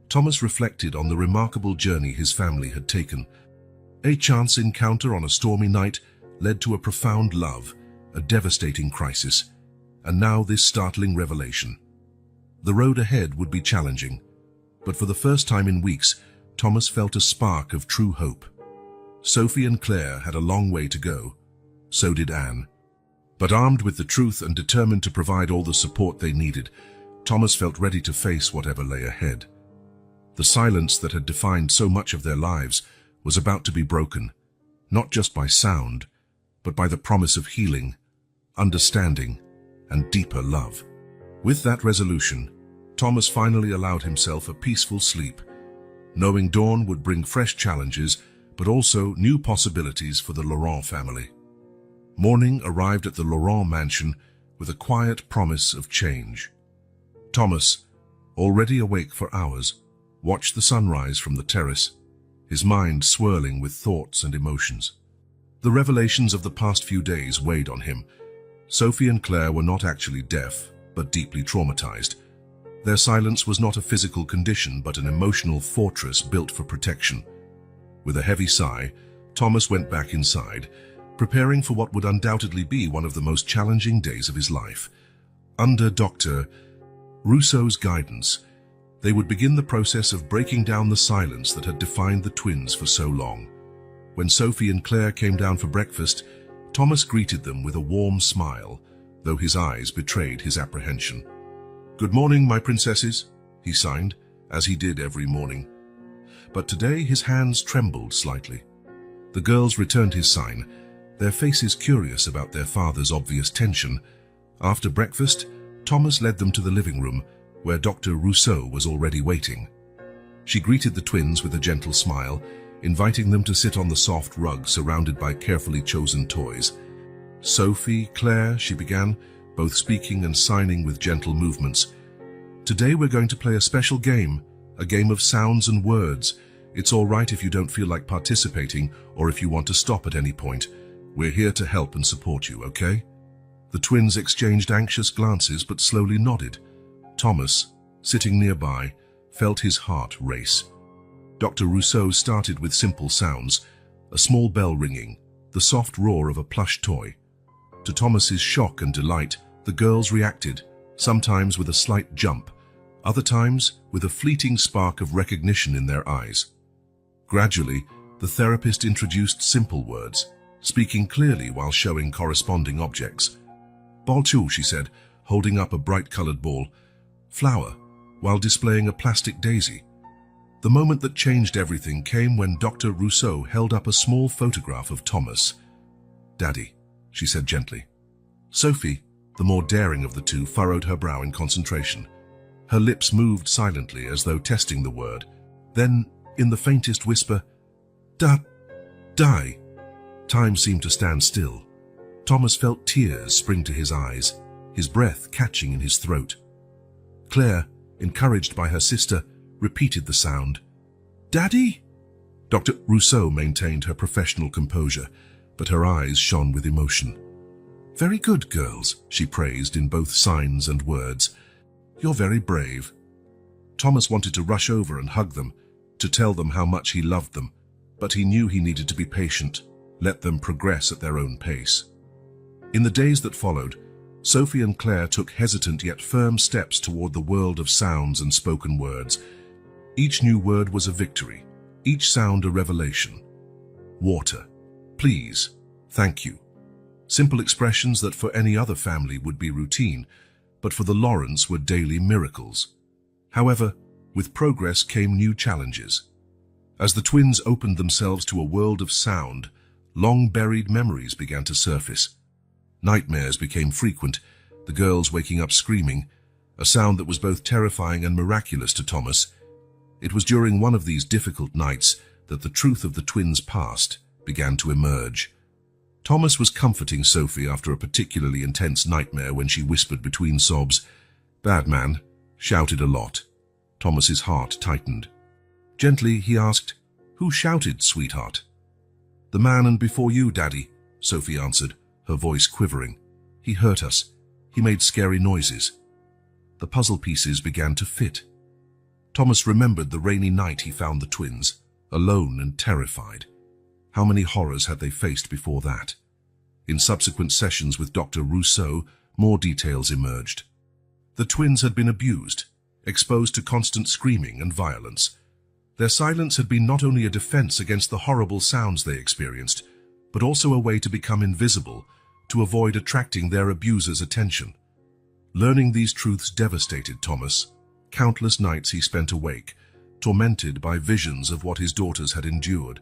Thomas reflected on the remarkable journey his family had taken. A chance encounter on a stormy night led to a profound love, a devastating crisis, and now this startling revelation. The road ahead would be challenging, but for the first time in weeks, Thomas felt a spark of true hope. Sophie and Claire had a long way to go. So did Anne. But armed with the truth and determined to provide all the support they needed, Thomas felt ready to face whatever lay ahead. The silence that had defined so much of their lives was about to be broken, not just by sound, but by the promise of healing, understanding, and deeper love. With that resolution, Thomas finally allowed himself a peaceful sleep, knowing dawn would bring fresh challenges, but also new possibilities for the Laurent family. Morning arrived at the Laurent mansion with a quiet promise of change. Thomas, already awake for hours, watched the sunrise from the terrace, his mind swirling with thoughts and emotions. The revelations of the past few days weighed on him. Sophie and Claire were not actually deaf, but deeply traumatized. Their silence was not a physical condition, but an emotional fortress built for protection. With a heavy sigh, Thomas went back inside, preparing for what would undoubtedly be one of the most challenging days of his life. Under Dr. Rousseau's guidance, they would begin the process of breaking down the silence that had defined the twins for so long. When Sophie and Claire came down for breakfast, Thomas greeted them with a warm smile, though his eyes betrayed his apprehension. "Good morning, my princesses," he signed, as he did every morning. But today his hands trembled slightly. The girls returned his sign, their faces curious about their father's obvious tension. After breakfast, Thomas led them to the living room, where Dr. Rousseau was already waiting. She greeted the twins with a gentle smile, inviting them to sit on the soft rug surrounded by carefully chosen toys. "Sophie, Claire," she began, both speaking and signing with gentle movements. "Today we're going to play a special game, a game of sounds and words. It's all right if you don't feel like participating or if you want to stop at any point. We're here to help and support you, okay?" The twins exchanged anxious glances but slowly nodded. Thomas, sitting nearby, felt his heart race. Dr. Rousseau started with simple sounds, a small bell ringing, the soft roar of a plush toy. To Thomas's shock and delight, the girls reacted, sometimes with a slight jump, other times with a fleeting spark of recognition in their eyes. Gradually, the therapist introduced simple words, speaking clearly while showing corresponding objects. "Ball chu," she said, holding up a bright-colored ball. "Flower," while displaying a plastic daisy. The moment that changed everything came when Dr. Rousseau held up a small photograph of Thomas. "Daddy," she said gently. Sophie, the more daring of the two, furrowed her brow in concentration. Her lips moved silently as though testing the word. Then, in the faintest whisper, Die." Time seemed to stand still. Thomas felt tears spring to his eyes, his breath catching in his throat. Claire, encouraged by her sister, repeated the sound. "Daddy?" Dr. Rousseau maintained her professional composure, but her eyes shone with emotion. "Very good, girls," she praised in both signs and words. "You're very brave." Thomas wanted to rush over and hug them, to tell them how much he loved them, but he knew he needed to be patient, let them progress at their own pace. In the days that followed, Sophie and Claire took hesitant yet firm steps toward the world of sounds and spoken words. Each new word was a victory, each sound a revelation. Water, please, thank you. Simple expressions that for any other family would be routine, but for the Lawrence were daily miracles. However, with progress came new challenges. As the twins opened themselves to a world of sound, long-buried memories began to surface. Nightmares became frequent, the girls waking up screaming, a sound that was both terrifying and miraculous to Thomas. It was during one of these difficult nights that the truth of the twins' past began to emerge. Thomas was comforting Sophie after a particularly intense nightmare when she whispered between sobs, "Bad man," shouted a lot. Thomas's heart tightened. Gently, he asked, "Who shouted, sweetheart?" "The man and before you, Daddy," Sophie answered, her voice quivering. "He hurt us. He made scary noises." The puzzle pieces began to fit. Thomas remembered the rainy night he found the twins, alone and terrified. How many horrors had they faced before that? In subsequent sessions with Dr. Rousseau, more details emerged. The twins had been abused, exposed to constant screaming and violence. Their silence had been not only a defense against the horrible sounds they experienced, but also a way to become invisible, to avoid attracting their abusers' attention. Learning these truths devastated Thomas. Countless nights he spent awake, tormented by visions of what his daughters had endured.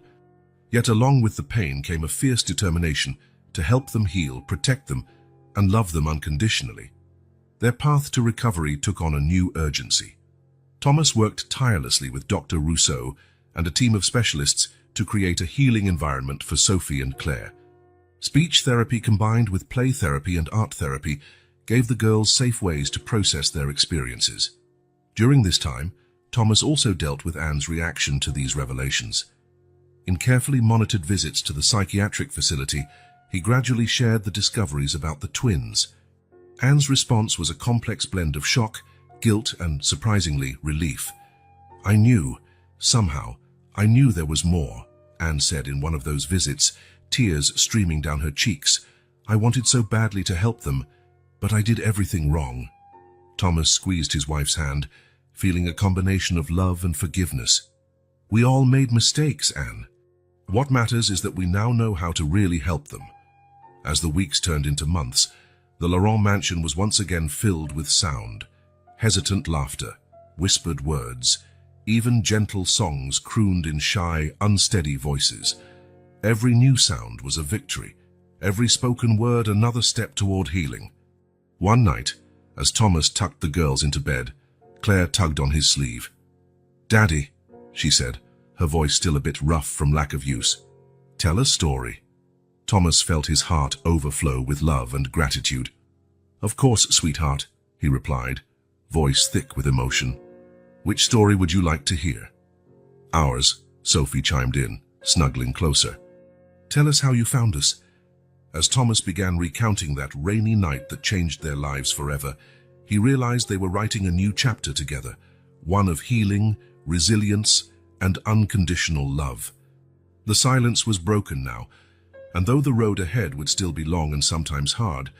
Yet along with the pain came a fierce determination to help them heal, protect them, and love them unconditionally. Their path to recovery took on a new urgency. Thomas worked tirelessly with Dr. Rousseau and a team of specialists to create a healing environment for Sophie and Claire. Speech therapy combined with play therapy and art therapy gave the girls safe ways to process their experiences. During this time, Thomas also dealt with Anne's reaction to these revelations. In carefully monitored visits to the psychiatric facility, he gradually shared the discoveries about the twins. Anne's response was a complex blend of shock, guilt, and, surprisingly, relief. "I knew, somehow, I knew there was more," Anne said in one of those visits, tears streaming down her cheeks. "I wanted so badly to help them, but I did everything wrong." Thomas squeezed his wife's hand, feeling a combination of love and forgiveness. "We all made mistakes, Anne. What matters is that we now know how to really help them." As the weeks turned into months, the Laurent mansion was once again filled with sound. Hesitant laughter, whispered words, even gentle songs crooned in shy, unsteady voices. Every new sound was a victory, every spoken word another step toward healing. One night, as Thomas tucked the girls into bed, Claire tugged on his sleeve. "Daddy," she said, her voice still a bit rough from lack of use, "tell a story." Thomas felt his heart overflow with love and gratitude. "Of course, sweetheart," he replied, voice thick with emotion. "Which story would you like to hear?" "Ours," Sophie chimed in, snuggling closer. "Tell us how you found us." As Thomas began recounting that rainy night that changed their lives forever, he realized they were writing a new chapter together, one of healing, resilience, and unconditional love. The silence was broken now, and though the road ahead would still be long and sometimes hard,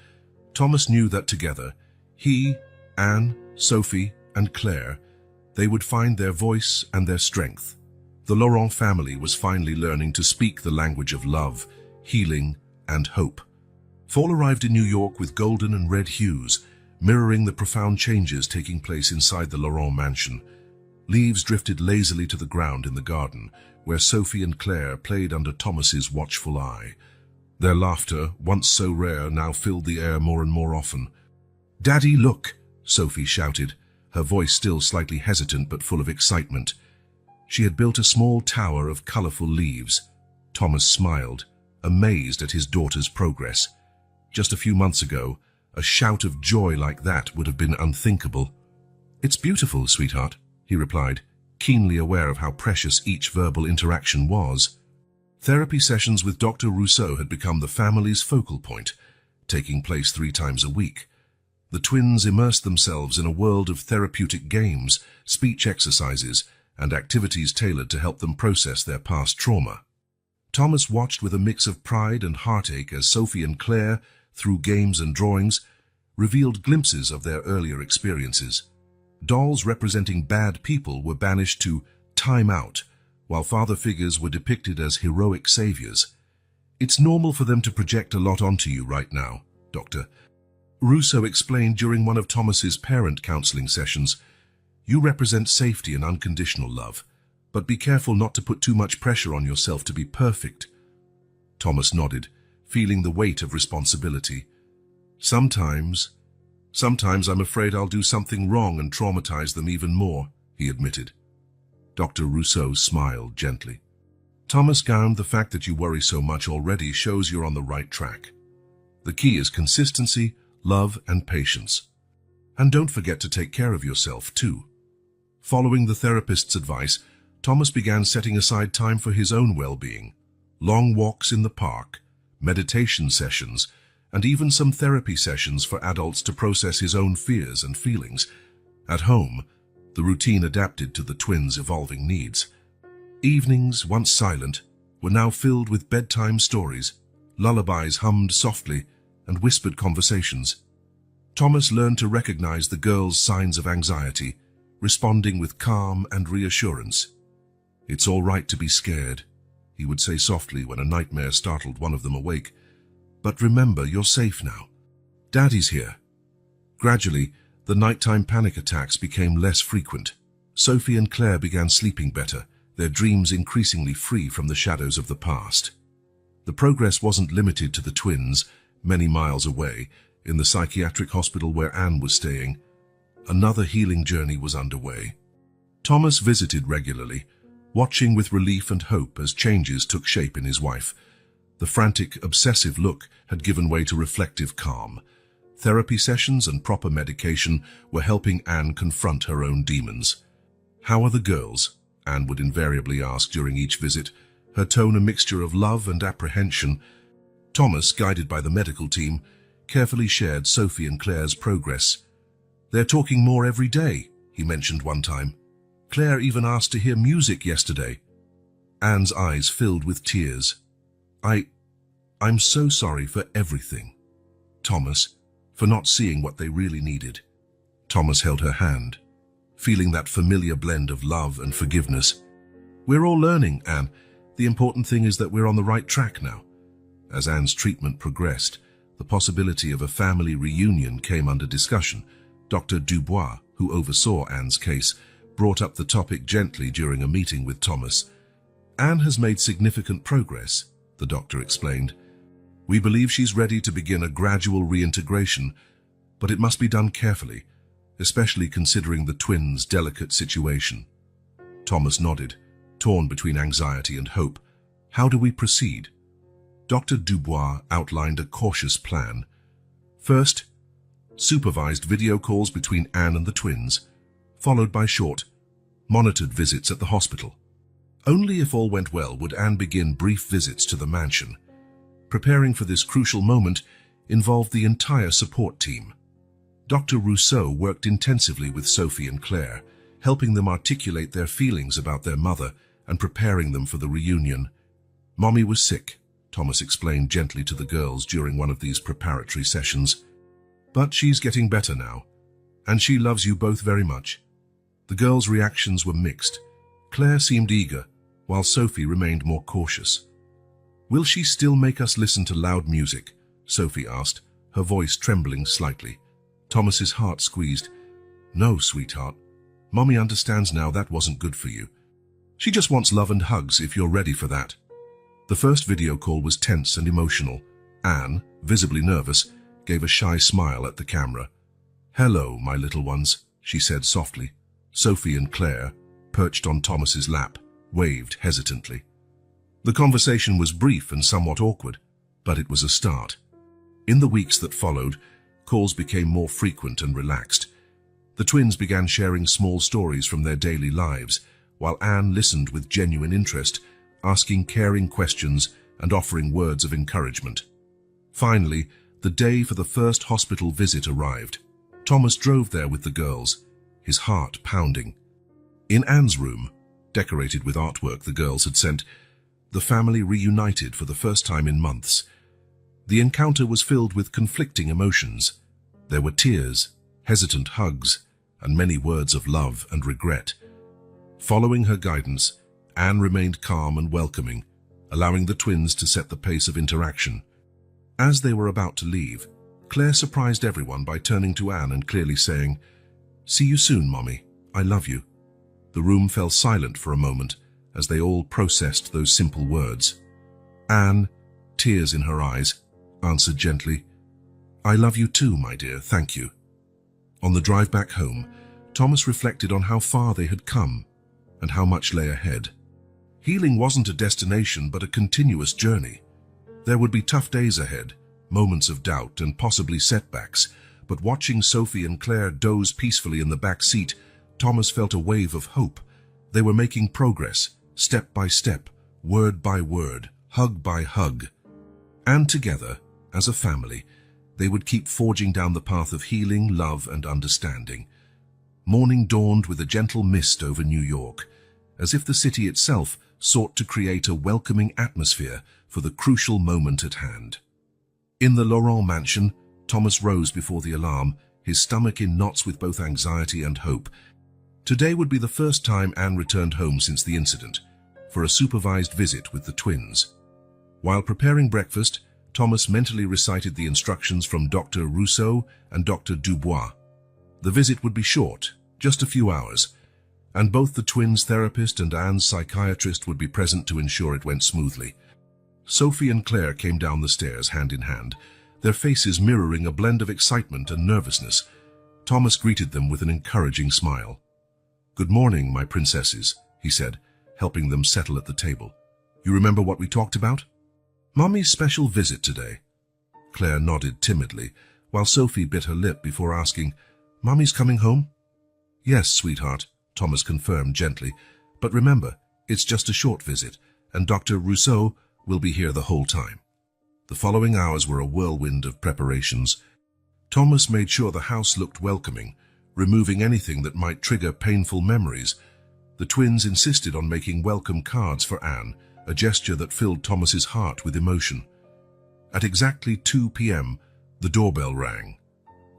Thomas knew that together, he, Anne, Sophie, and Claire, they would find their voice and their strength. The Laurent family was finally learning to speak the language of love, healing, and hope. Fall arrived in New York with golden and red hues, mirroring the profound changes taking place inside the Laurent mansion. Leaves drifted lazily to the ground in the garden, where Sophie and Claire played under Thomas's watchful eye. Their laughter, once so rare, now filled the air more and more often. "Daddy, look!" Sophie shouted, her voice still slightly hesitant but full of excitement. She had built a small tower of colorful leaves. Thomas smiled, amazed at his daughter's progress. Just a few months ago, a shout of joy like that would have been unthinkable. "It's beautiful, sweetheart," he replied, keenly aware of how precious each verbal interaction was. Therapy sessions with Dr. Rousseau had become the family's focal point, taking place 3 times a week. The twins immersed themselves in a world of therapeutic games, speech exercises, and activities tailored to help them process their past trauma. Thomas watched with a mix of pride and heartache as Sophie and Claire, through games and drawings, revealed glimpses of their earlier experiences. Dolls representing bad people were banished to time out, while father figures were depicted as heroic saviors. "It's normal for them to project a lot onto you right now," Dr. Russo explained during one of Thomas's parent counseling sessions. "You represent safety and unconditional love, but be careful not to put too much pressure on yourself to be perfect." Thomas nodded, feeling the weight of responsibility. Sometimes I'm afraid I'll do something wrong and traumatize them even more," he admitted. Dr. Rousseau smiled gently. "Thomas Gound, the fact that you worry so much already shows you're on the right track. The key is consistency, love, and patience. And don't forget to take care of yourself, too." Following the therapist's advice, Thomas began setting aside time for his own well-being. Long walks in the park, meditation sessions, and even some therapy sessions for adults to process his own fears and feelings. At home, the routine adapted to the twins' evolving needs. Evenings, once silent, were now filled with bedtime stories, lullabies hummed softly, and whispered conversations. Thomas learned to recognize the girls' signs of anxiety, responding with calm and reassurance. "It's all right to be scared," he would say softly when a nightmare startled one of them awake. "But remember, you're safe now. Daddy's here." Gradually, the nighttime panic attacks became less frequent. Sophie and Claire began sleeping better, their dreams increasingly free from the shadows of the past. The progress wasn't limited to the twins, many miles away, in the psychiatric hospital where Anne was staying. Another healing journey was underway. Thomas visited regularly, watching with relief and hope as changes took shape in his wife. The frantic, obsessive look had given way to reflective calm. Therapy sessions and proper medication were helping Anne confront her own demons. "How are the girls?" Anne would invariably ask during each visit, her tone a mixture of love and apprehension. Thomas, guided by the medical team, carefully shared Sophie and Claire's progress. "They're talking more every day," he mentioned one time. "Claire even asked to hear music yesterday." Anne's eyes filled with tears. I'm so sorry for everything, Thomas, for not seeing what they really needed." Thomas held her hand, feeling that familiar blend of love and forgiveness. "We're all learning, Anne. The important thing is that we're on the right track now." As Anne's treatment progressed, the possibility of a family reunion came under discussion. Dr. Dubois, who oversaw Anne's case, brought up the topic gently during a meeting with Thomas. "Anne has made significant progress," the doctor explained. "We believe she's ready to begin a gradual reintegration, but it must be done carefully, especially considering the twins' delicate situation." Thomas nodded, torn between anxiety and hope. "How do we proceed?" Dr. Dubois outlined a cautious plan. First, supervised video calls between Anne and the twins, followed by short, monitored visits at the hospital. Only if all went well would Anne begin brief visits to the mansion. Preparing for this crucial moment involved the entire support team. Dr. Rousseau worked intensively with Sophie and Claire, helping them articulate their feelings about their mother and preparing them for the reunion. "Mommy was sick," Thomas explained gently to the girls during one of these preparatory sessions. "But she's getting better now, and she loves you both very much." The girls' reactions were mixed. Claire seemed eager, while Sophie remained more cautious. "Will she still make us listen to loud music?" Sophie asked, her voice trembling slightly. Thomas's heart squeezed. "No, sweetheart. Mommy understands now that wasn't good for you. She just wants love and hugs if you're ready for that." The first video call was tense and emotional. Anne, visibly nervous, gave a shy smile at the camera. "Hello, my little ones," she said softly. Sophie and Claire, perched on Thomas's lap, waved hesitantly. The conversation was brief and somewhat awkward, but it was a start. In the weeks that followed, calls became more frequent and relaxed. The twins began sharing small stories from their daily lives, while Anne listened with genuine interest, asking caring questions and offering words of encouragement. Finally, the day for the first hospital visit arrived. Thomas drove there with the girls, his heart pounding. In Anne's room, decorated with artwork the girls had sent, the family reunited for the first time in months. The encounter was filled with conflicting emotions. There were tears, hesitant hugs, and many words of love and regret. Following her guidance, Anne remained calm and welcoming, allowing the twins to set the pace of interaction. As they were about to leave, Claire surprised everyone by turning to Anne and clearly saying, "See you soon, Mommy. I love you." The room fell silent for a moment as they all processed those simple words. Anne, tears in her eyes, answered gently, "I love you too, my dear, thank you." On the drive back home, Thomas reflected on how far they had come and how much lay ahead. Healing wasn't a destination but a continuous journey. There would be tough days ahead, moments of doubt and possibly setbacks, but watching Sophie and Claire doze peacefully in the back seat, Thomas felt a wave of hope. They were making progress, step by step, word by word, hug by hug. And together, as a family, they would keep forging down the path of healing, love, and understanding. Morning dawned with a gentle mist over New York, as if the city itself sought to create a welcoming atmosphere for the crucial moment at hand. In the Laurent mansion, Thomas rose before the alarm, his stomach in knots with both anxiety and hope. Today would be the first time Anne returned home since the incident, for a supervised visit with the twins. While preparing breakfast, Thomas mentally recited the instructions from Dr. Rousseau and Dr. Dubois. The visit would be short, just a few hours, and both the twins' therapist and Anne's psychiatrist would be present to ensure it went smoothly. Sophie and Claire came down the stairs hand in hand, their faces mirroring a blend of excitement and nervousness. Thomas greeted them with an encouraging smile. "Good morning, my princesses," he said, helping them settle at the table. "You remember what we talked about?" "Mommy's special visit today." Claire nodded timidly, while Sophie bit her lip before asking, "Mommy's coming home?" "Yes, sweetheart," Thomas confirmed gently, "but remember, it's just a short visit, and Dr. Rousseau will be here the whole time." The following hours were a whirlwind of preparations. Thomas made sure the house looked welcoming, removing anything that might trigger painful memories. The twins insisted on making welcome cards for Anne, a gesture that filled Thomas's heart with emotion. At exactly 2 p.m., the doorbell rang.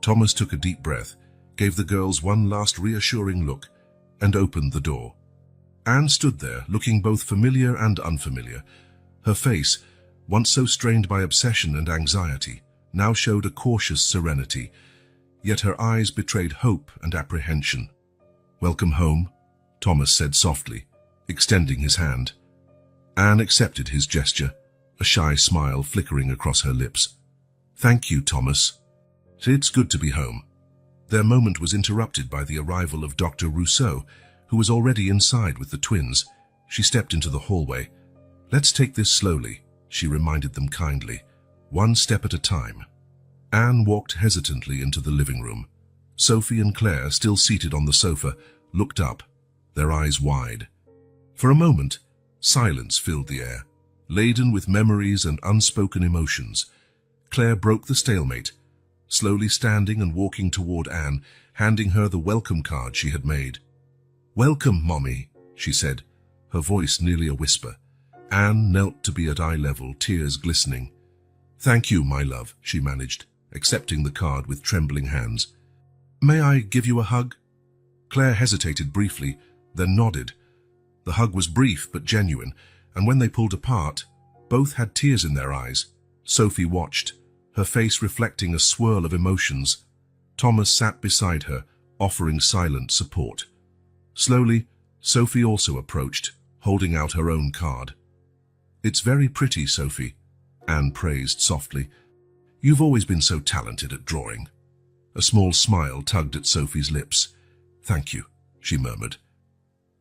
Thomas took a deep breath, gave the girls one last reassuring look, and opened the door. Anne stood there, looking both familiar and unfamiliar. Her face, once so strained by obsession and anxiety, now showed a cautious serenity, yet her eyes betrayed hope and apprehension. "Welcome home," Thomas said softly, extending his hand. Anne accepted his gesture, a shy smile flickering across her lips. "Thank you, Thomas. It's good to be home." Their moment was interrupted by the arrival of Dr. Rousseau, who was already inside with the twins. She stepped into the hallway. "Let's take this slowly," she reminded them kindly, "one step at a time." Anne walked hesitantly into the living room. Sophie and Claire, still seated on the sofa, looked up, their eyes wide. For a moment, silence filled the air, laden with memories and unspoken emotions. Claire broke the stalemate, slowly standing and walking toward Anne, handing her the welcome card she had made. "Welcome, Mommy," she said, her voice nearly a whisper. Anne knelt to be at eye level, tears glistening. "Thank you, my love," she managed, accepting the card with trembling hands. "May I give you a hug?" Claire hesitated briefly, then nodded. The hug was brief but genuine, and when they pulled apart, both had tears in their eyes. Sophie watched, her face reflecting a swirl of emotions. Thomas sat beside her, offering silent support. Slowly, Sophie also approached, holding out her own card. "It's very pretty, Sophie," Anne praised softly. "You've always been so talented at drawing." A small smile tugged at Sophie's lips. "Thank you," she murmured.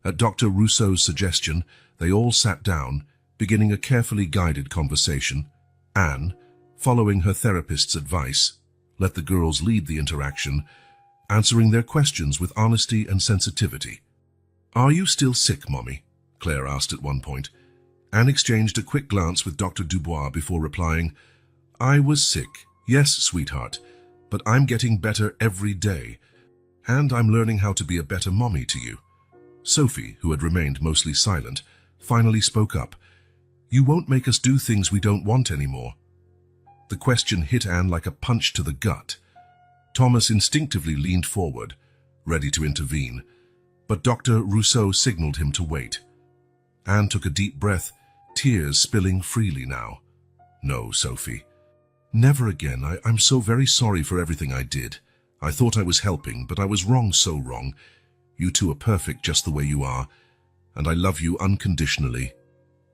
At Dr. Rousseau's suggestion, they all sat down, beginning a carefully guided conversation. Anne, following her therapist's advice, let the girls lead the interaction, answering their questions with honesty and sensitivity. "Are you still sick, Mommy?" Claire asked at one point. Anne exchanged a quick glance with Dr. Dubois before replying, "I was sick, yes, sweetheart, but I'm getting better every day, and I'm learning how to be a better mommy to you." Sophie, who had remained mostly silent, finally spoke up. "You won't make us do things we don't want anymore." The question hit Anne like a punch to the gut. Thomas instinctively leaned forward, ready to intervene, but Dr. Rousseau signaled him to wait. Anne took a deep breath, tears spilling freely now. "No, Sophie. Never again. I'm so very sorry for everything I did. I thought I was helping, but I was wrong, so wrong. You two are perfect just the way you are, and I love you unconditionally."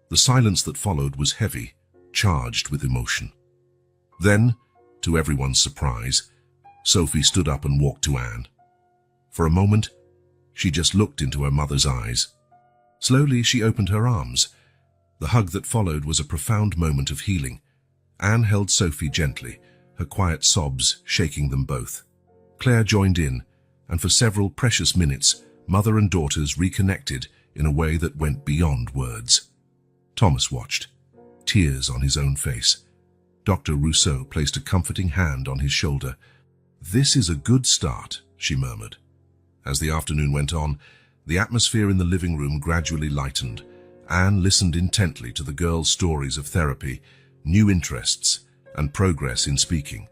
The silence that followed was heavy, charged with emotion. Then, to everyone's surprise, Sophie stood up and walked to Anne. For a moment, she just looked into her mother's eyes. Slowly, she opened her arms. The hug that followed was a profound moment of healing. Anne held Sophie gently, her quiet sobs shaking them both. Claire joined in, and for several precious minutes, mother and daughters reconnected in a way that went beyond words. Thomas watched, tears on his own face. Dr. Rousseau placed a comforting hand on his shoulder. "This is a good start," she murmured. As the afternoon went on, the atmosphere in the living room gradually lightened. Anne listened intently to the girls' stories of therapy, new interests, and progress in speaking.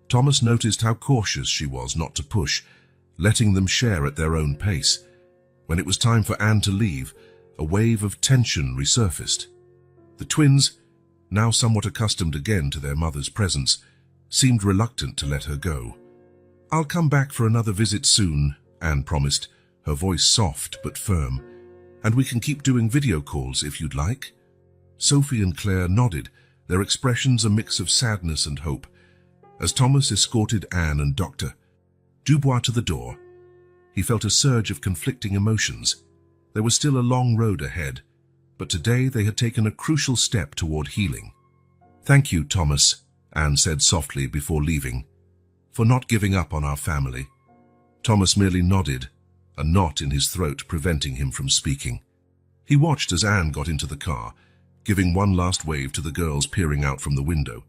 Thomas noticed how cautious she was not to push, letting them share at their own pace. When it was time for Anne to leave, a wave of tension resurfaced. The twins, now somewhat accustomed again to their mother's presence, seemed reluctant to let her go. "I'll come back for another visit soon," Anne promised, her voice soft but firm. "And we can keep doing video calls if you'd like." Sophie and Claire nodded, their expressions a mix of sadness and hope, as Thomas escorted Anne and Dr. Dubois to the door. He felt a surge of conflicting emotions. There was still a long road ahead, but today they had taken a crucial step toward healing. "Thank you, Thomas," Anne said softly before leaving, "for not giving up on our family." Thomas merely nodded, a knot in his throat preventing him from speaking. He watched as Anne got into the car, giving one last wave to the girls peering out from the window.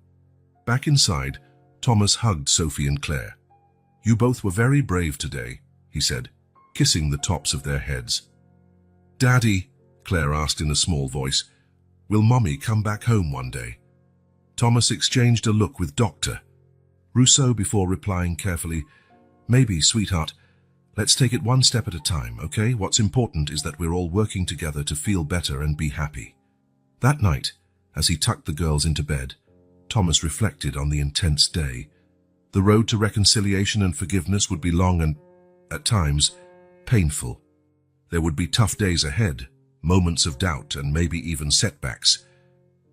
Back inside, Thomas hugged Sophie and Claire. "You both were very brave today," he said, kissing the tops of their heads. "Daddy," Claire asked in a small voice, "will Mommy come back home one day?" Thomas exchanged a look with Dr. Rousseau before replying carefully, "Maybe, sweetheart. Let's take it one step at a time, okay? What's important is that we're all working together to feel better and be happy." That night, as he tucked the girls into bed, Thomas reflected on the intense day. The road to reconciliation and forgiveness would be long and, at times, painful. There would be tough days ahead, moments of doubt and maybe even setbacks.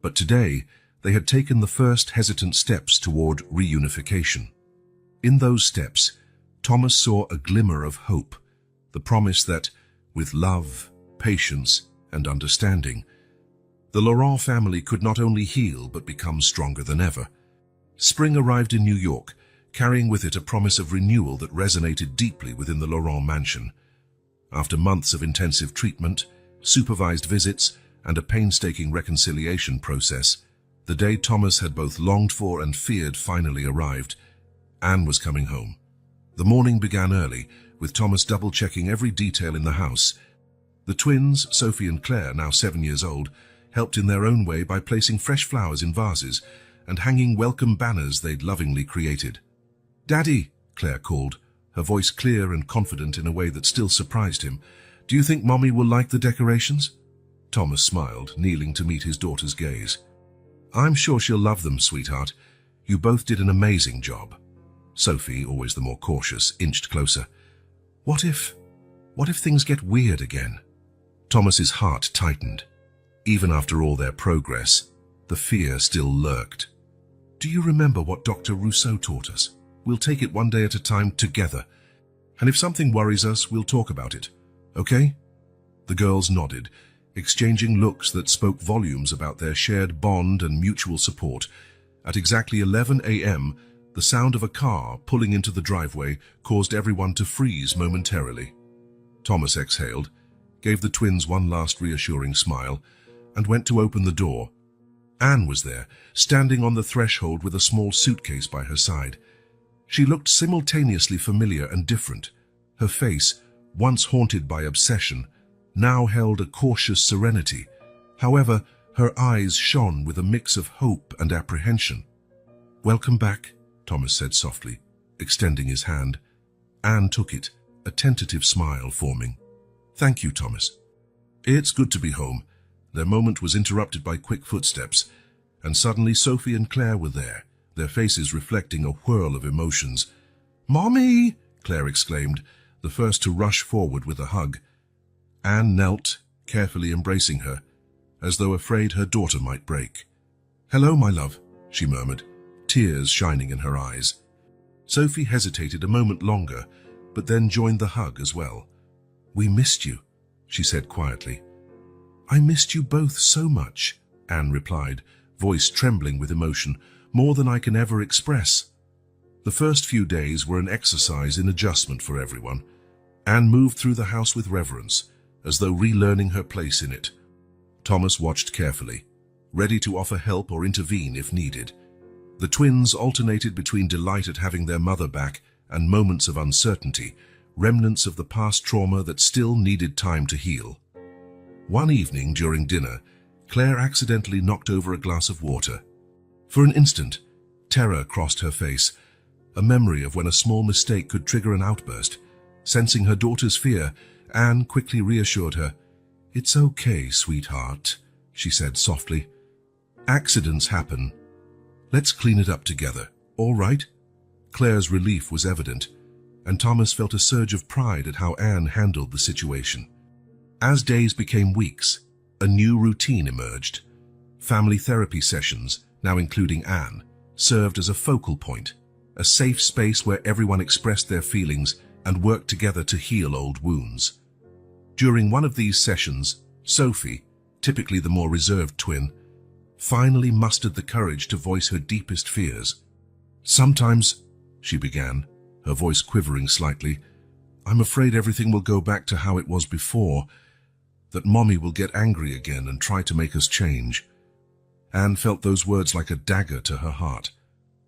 But today, they had taken the first hesitant steps toward reunification. In those steps, Thomas saw a glimmer of hope, the promise that, with love, patience, and understanding, the Laurent family could not only heal but become stronger than ever. Spring arrived in New York, carrying with it a promise of renewal that resonated deeply within the Laurent mansion. After months of intensive treatment, supervised visits, and a painstaking reconciliation process, the day Thomas had both longed for and feared finally arrived. Anne was coming home. The morning began early, with Thomas double-checking every detail in the house. The twins, Sophie and Claire, now 7 years old, helped in their own way by placing fresh flowers in vases and hanging welcome banners they'd lovingly created. "Daddy," Claire called, her voice clear and confident in a way that still surprised him. "Do you think Mommy will like the decorations?" Thomas smiled, kneeling to meet his daughter's gaze. "I'm sure she'll love them, sweetheart. You both did an amazing job." Sophie, always the more cautious, inched closer. What if things get weird again?" Thomas's heart tightened. Even after all their progress, the fear still lurked. "Do you remember what Dr. Rousseau taught us? We'll take it one day at a time together. And if something worries us, we'll talk about it. Okay?" The girls nodded, exchanging looks that spoke volumes about their shared bond and mutual support. At exactly 11 a.m., the sound of a car pulling into the driveway caused everyone to freeze momentarily. Thomas exhaled, gave the twins one last reassuring smile, and went to open the door. Anne was there, standing on the threshold with a small suitcase by her side. She looked simultaneously familiar and different. Her face, once haunted by obsession, now held a cautious serenity. However, her eyes shone with a mix of hope and apprehension. "Welcome back," Thomas said softly, extending his hand. Anne took it, a tentative smile forming. "Thank you, Thomas." "It's good to be home." Their moment was interrupted by quick footsteps, and suddenly Sophie and Claire were there, their faces reflecting a whirl of emotions. "Mommy!" Claire exclaimed, the first to rush forward with a hug. Anne knelt, carefully embracing her, as though afraid her daughter might break. "Hello, my love," she murmured, tears shining in her eyes. Sophie hesitated a moment longer, but then joined the hug as well. "We missed you," she said quietly. "I missed you both so much," Anne replied, voice trembling with emotion, "more than I can ever express." The first few days were an exercise in adjustment for everyone. Anne moved through the house with reverence, as though relearning her place in it. Thomas watched carefully, ready to offer help or intervene if needed. The twins alternated between delight at having their mother back and moments of uncertainty, remnants of the past trauma that still needed time to heal. One evening during dinner, Claire accidentally knocked over a glass of water. For an instant, terror crossed her face, a memory of when a small mistake could trigger an outburst. Sensing her daughter's fear, Anne quickly reassured her. "It's okay, sweetheart," she said softly. "Accidents happen. Let's clean it up together, all right?" Claire's relief was evident, and Thomas felt a surge of pride at how Anne handled the situation. As days became weeks, a new routine emerged. Family therapy sessions, now including Anne, served as a focal point, a safe space where everyone expressed their feelings and worked together to heal old wounds. During one of these sessions, Sophie, typically the more reserved twin, finally mustered the courage to voice her deepest fears. "Sometimes," she began, her voice quivering slightly, "I'm afraid everything will go back to how it was before, that Mommy will get angry again and try to make us change." Anne felt those words like a dagger to her heart,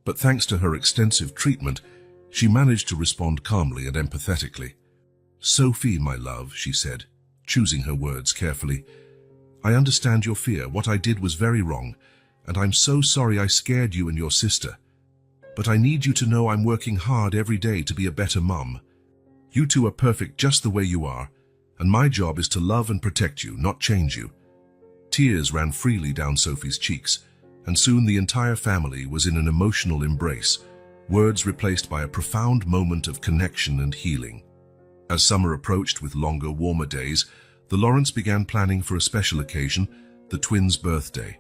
but thanks to her extensive treatment, she managed to respond calmly and empathetically. "Sophie, my love," she said, choosing her words carefully, "I understand your fear. What I did was very wrong, and I'm so sorry I scared you and your sister. But I need you to know I'm working hard every day to be a better mum. You two are perfect just the way you are, and my job is to love and protect you, not change you." Tears ran freely down Sophie's cheeks, and soon the entire family was in an emotional embrace, words replaced by a profound moment of connection and healing. As summer approached with longer, warmer days, the Lawrence began planning for a special occasion, the twins' birthday.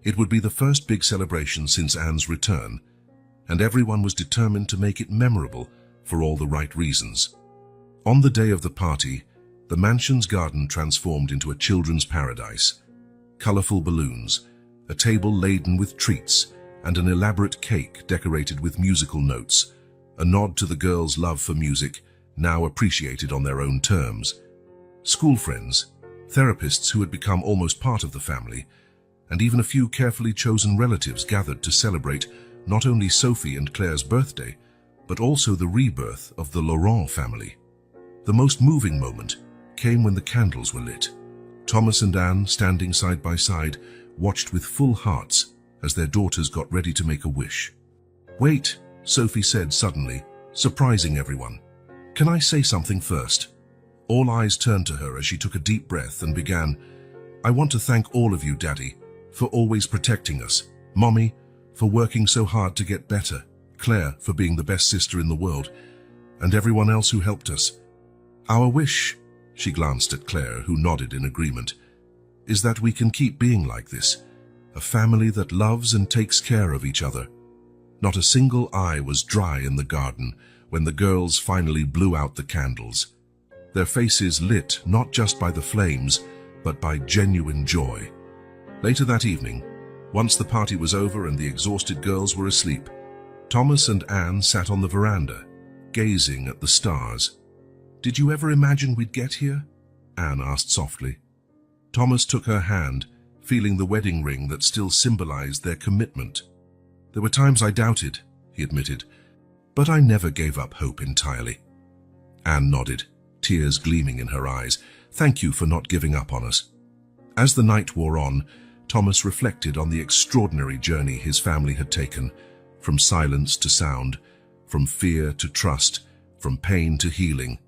It would be the first big celebration since Anne's return, and everyone was determined to make it memorable for all the right reasons. On the day of the party, the mansion's garden transformed into a children's paradise. Colorful balloons, a table laden with treats, and an elaborate cake decorated with musical notes, a nod to the girls' love for music, now appreciated on their own terms. School friends, therapists who had become almost part of the family, and even a few carefully chosen relatives gathered to celebrate not only Sophie and Claire's birthday, but also the rebirth of the Laurent family. The most moving moment came when the candles were lit. Thomas and Anne, standing side by side, watched with full hearts as their daughters got ready to make a wish. "Wait," Sophie said suddenly, surprising everyone. "Can I say something first?" All eyes turned to her as she took a deep breath and began, "I want to thank all of you, Daddy, for always protecting us, Mommy, for working so hard to get better, Claire for being the best sister in the world, and everyone else who helped us. Our wish," she glanced at Claire, who nodded in agreement, "is that we can keep being like this, a family that loves and takes care of each other." Not a single eye was dry in the garden when the girls finally blew out the candles, their faces lit not just by the flames, but by genuine joy. Later that evening, once the party was over and the exhausted girls were asleep, Thomas and Anne sat on the veranda, gazing at the stars. "Did you ever imagine we'd get here?" Anne asked softly. Thomas took her hand, feeling the wedding ring that still symbolized their commitment. "There were times I doubted," he admitted, "but I never gave up hope entirely." Anne nodded, tears gleaming in her eyes. "Thank you for not giving up on us." As the night wore on, Thomas reflected on the extraordinary journey his family had taken, from silence to sound, from fear to trust, from pain to healing.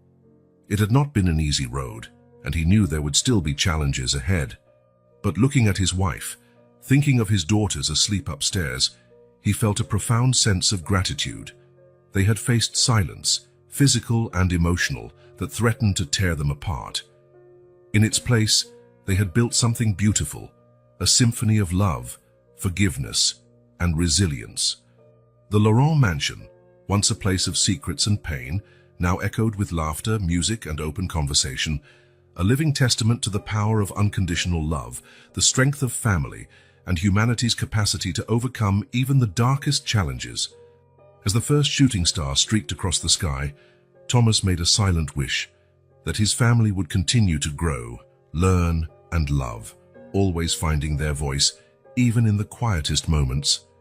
It had not been an easy road, and he knew there would still be challenges ahead. But looking at his wife, thinking of his daughters asleep upstairs, he felt a profound sense of gratitude. They had faced silence, physical and emotional, that threatened to tear them apart. In its place, they had built something beautiful, a symphony of love, forgiveness, and resilience. The Laurent mansion, once a place of secrets and pain, now echoed with laughter, music, and open conversation, a living testament to the power of unconditional love, the strength of family, and humanity's capacity to overcome even the darkest challenges. As the first shooting star streaked across the sky, Thomas made a silent wish that his family would continue to grow, learn, and love, always finding their voice, even in the quietest moments.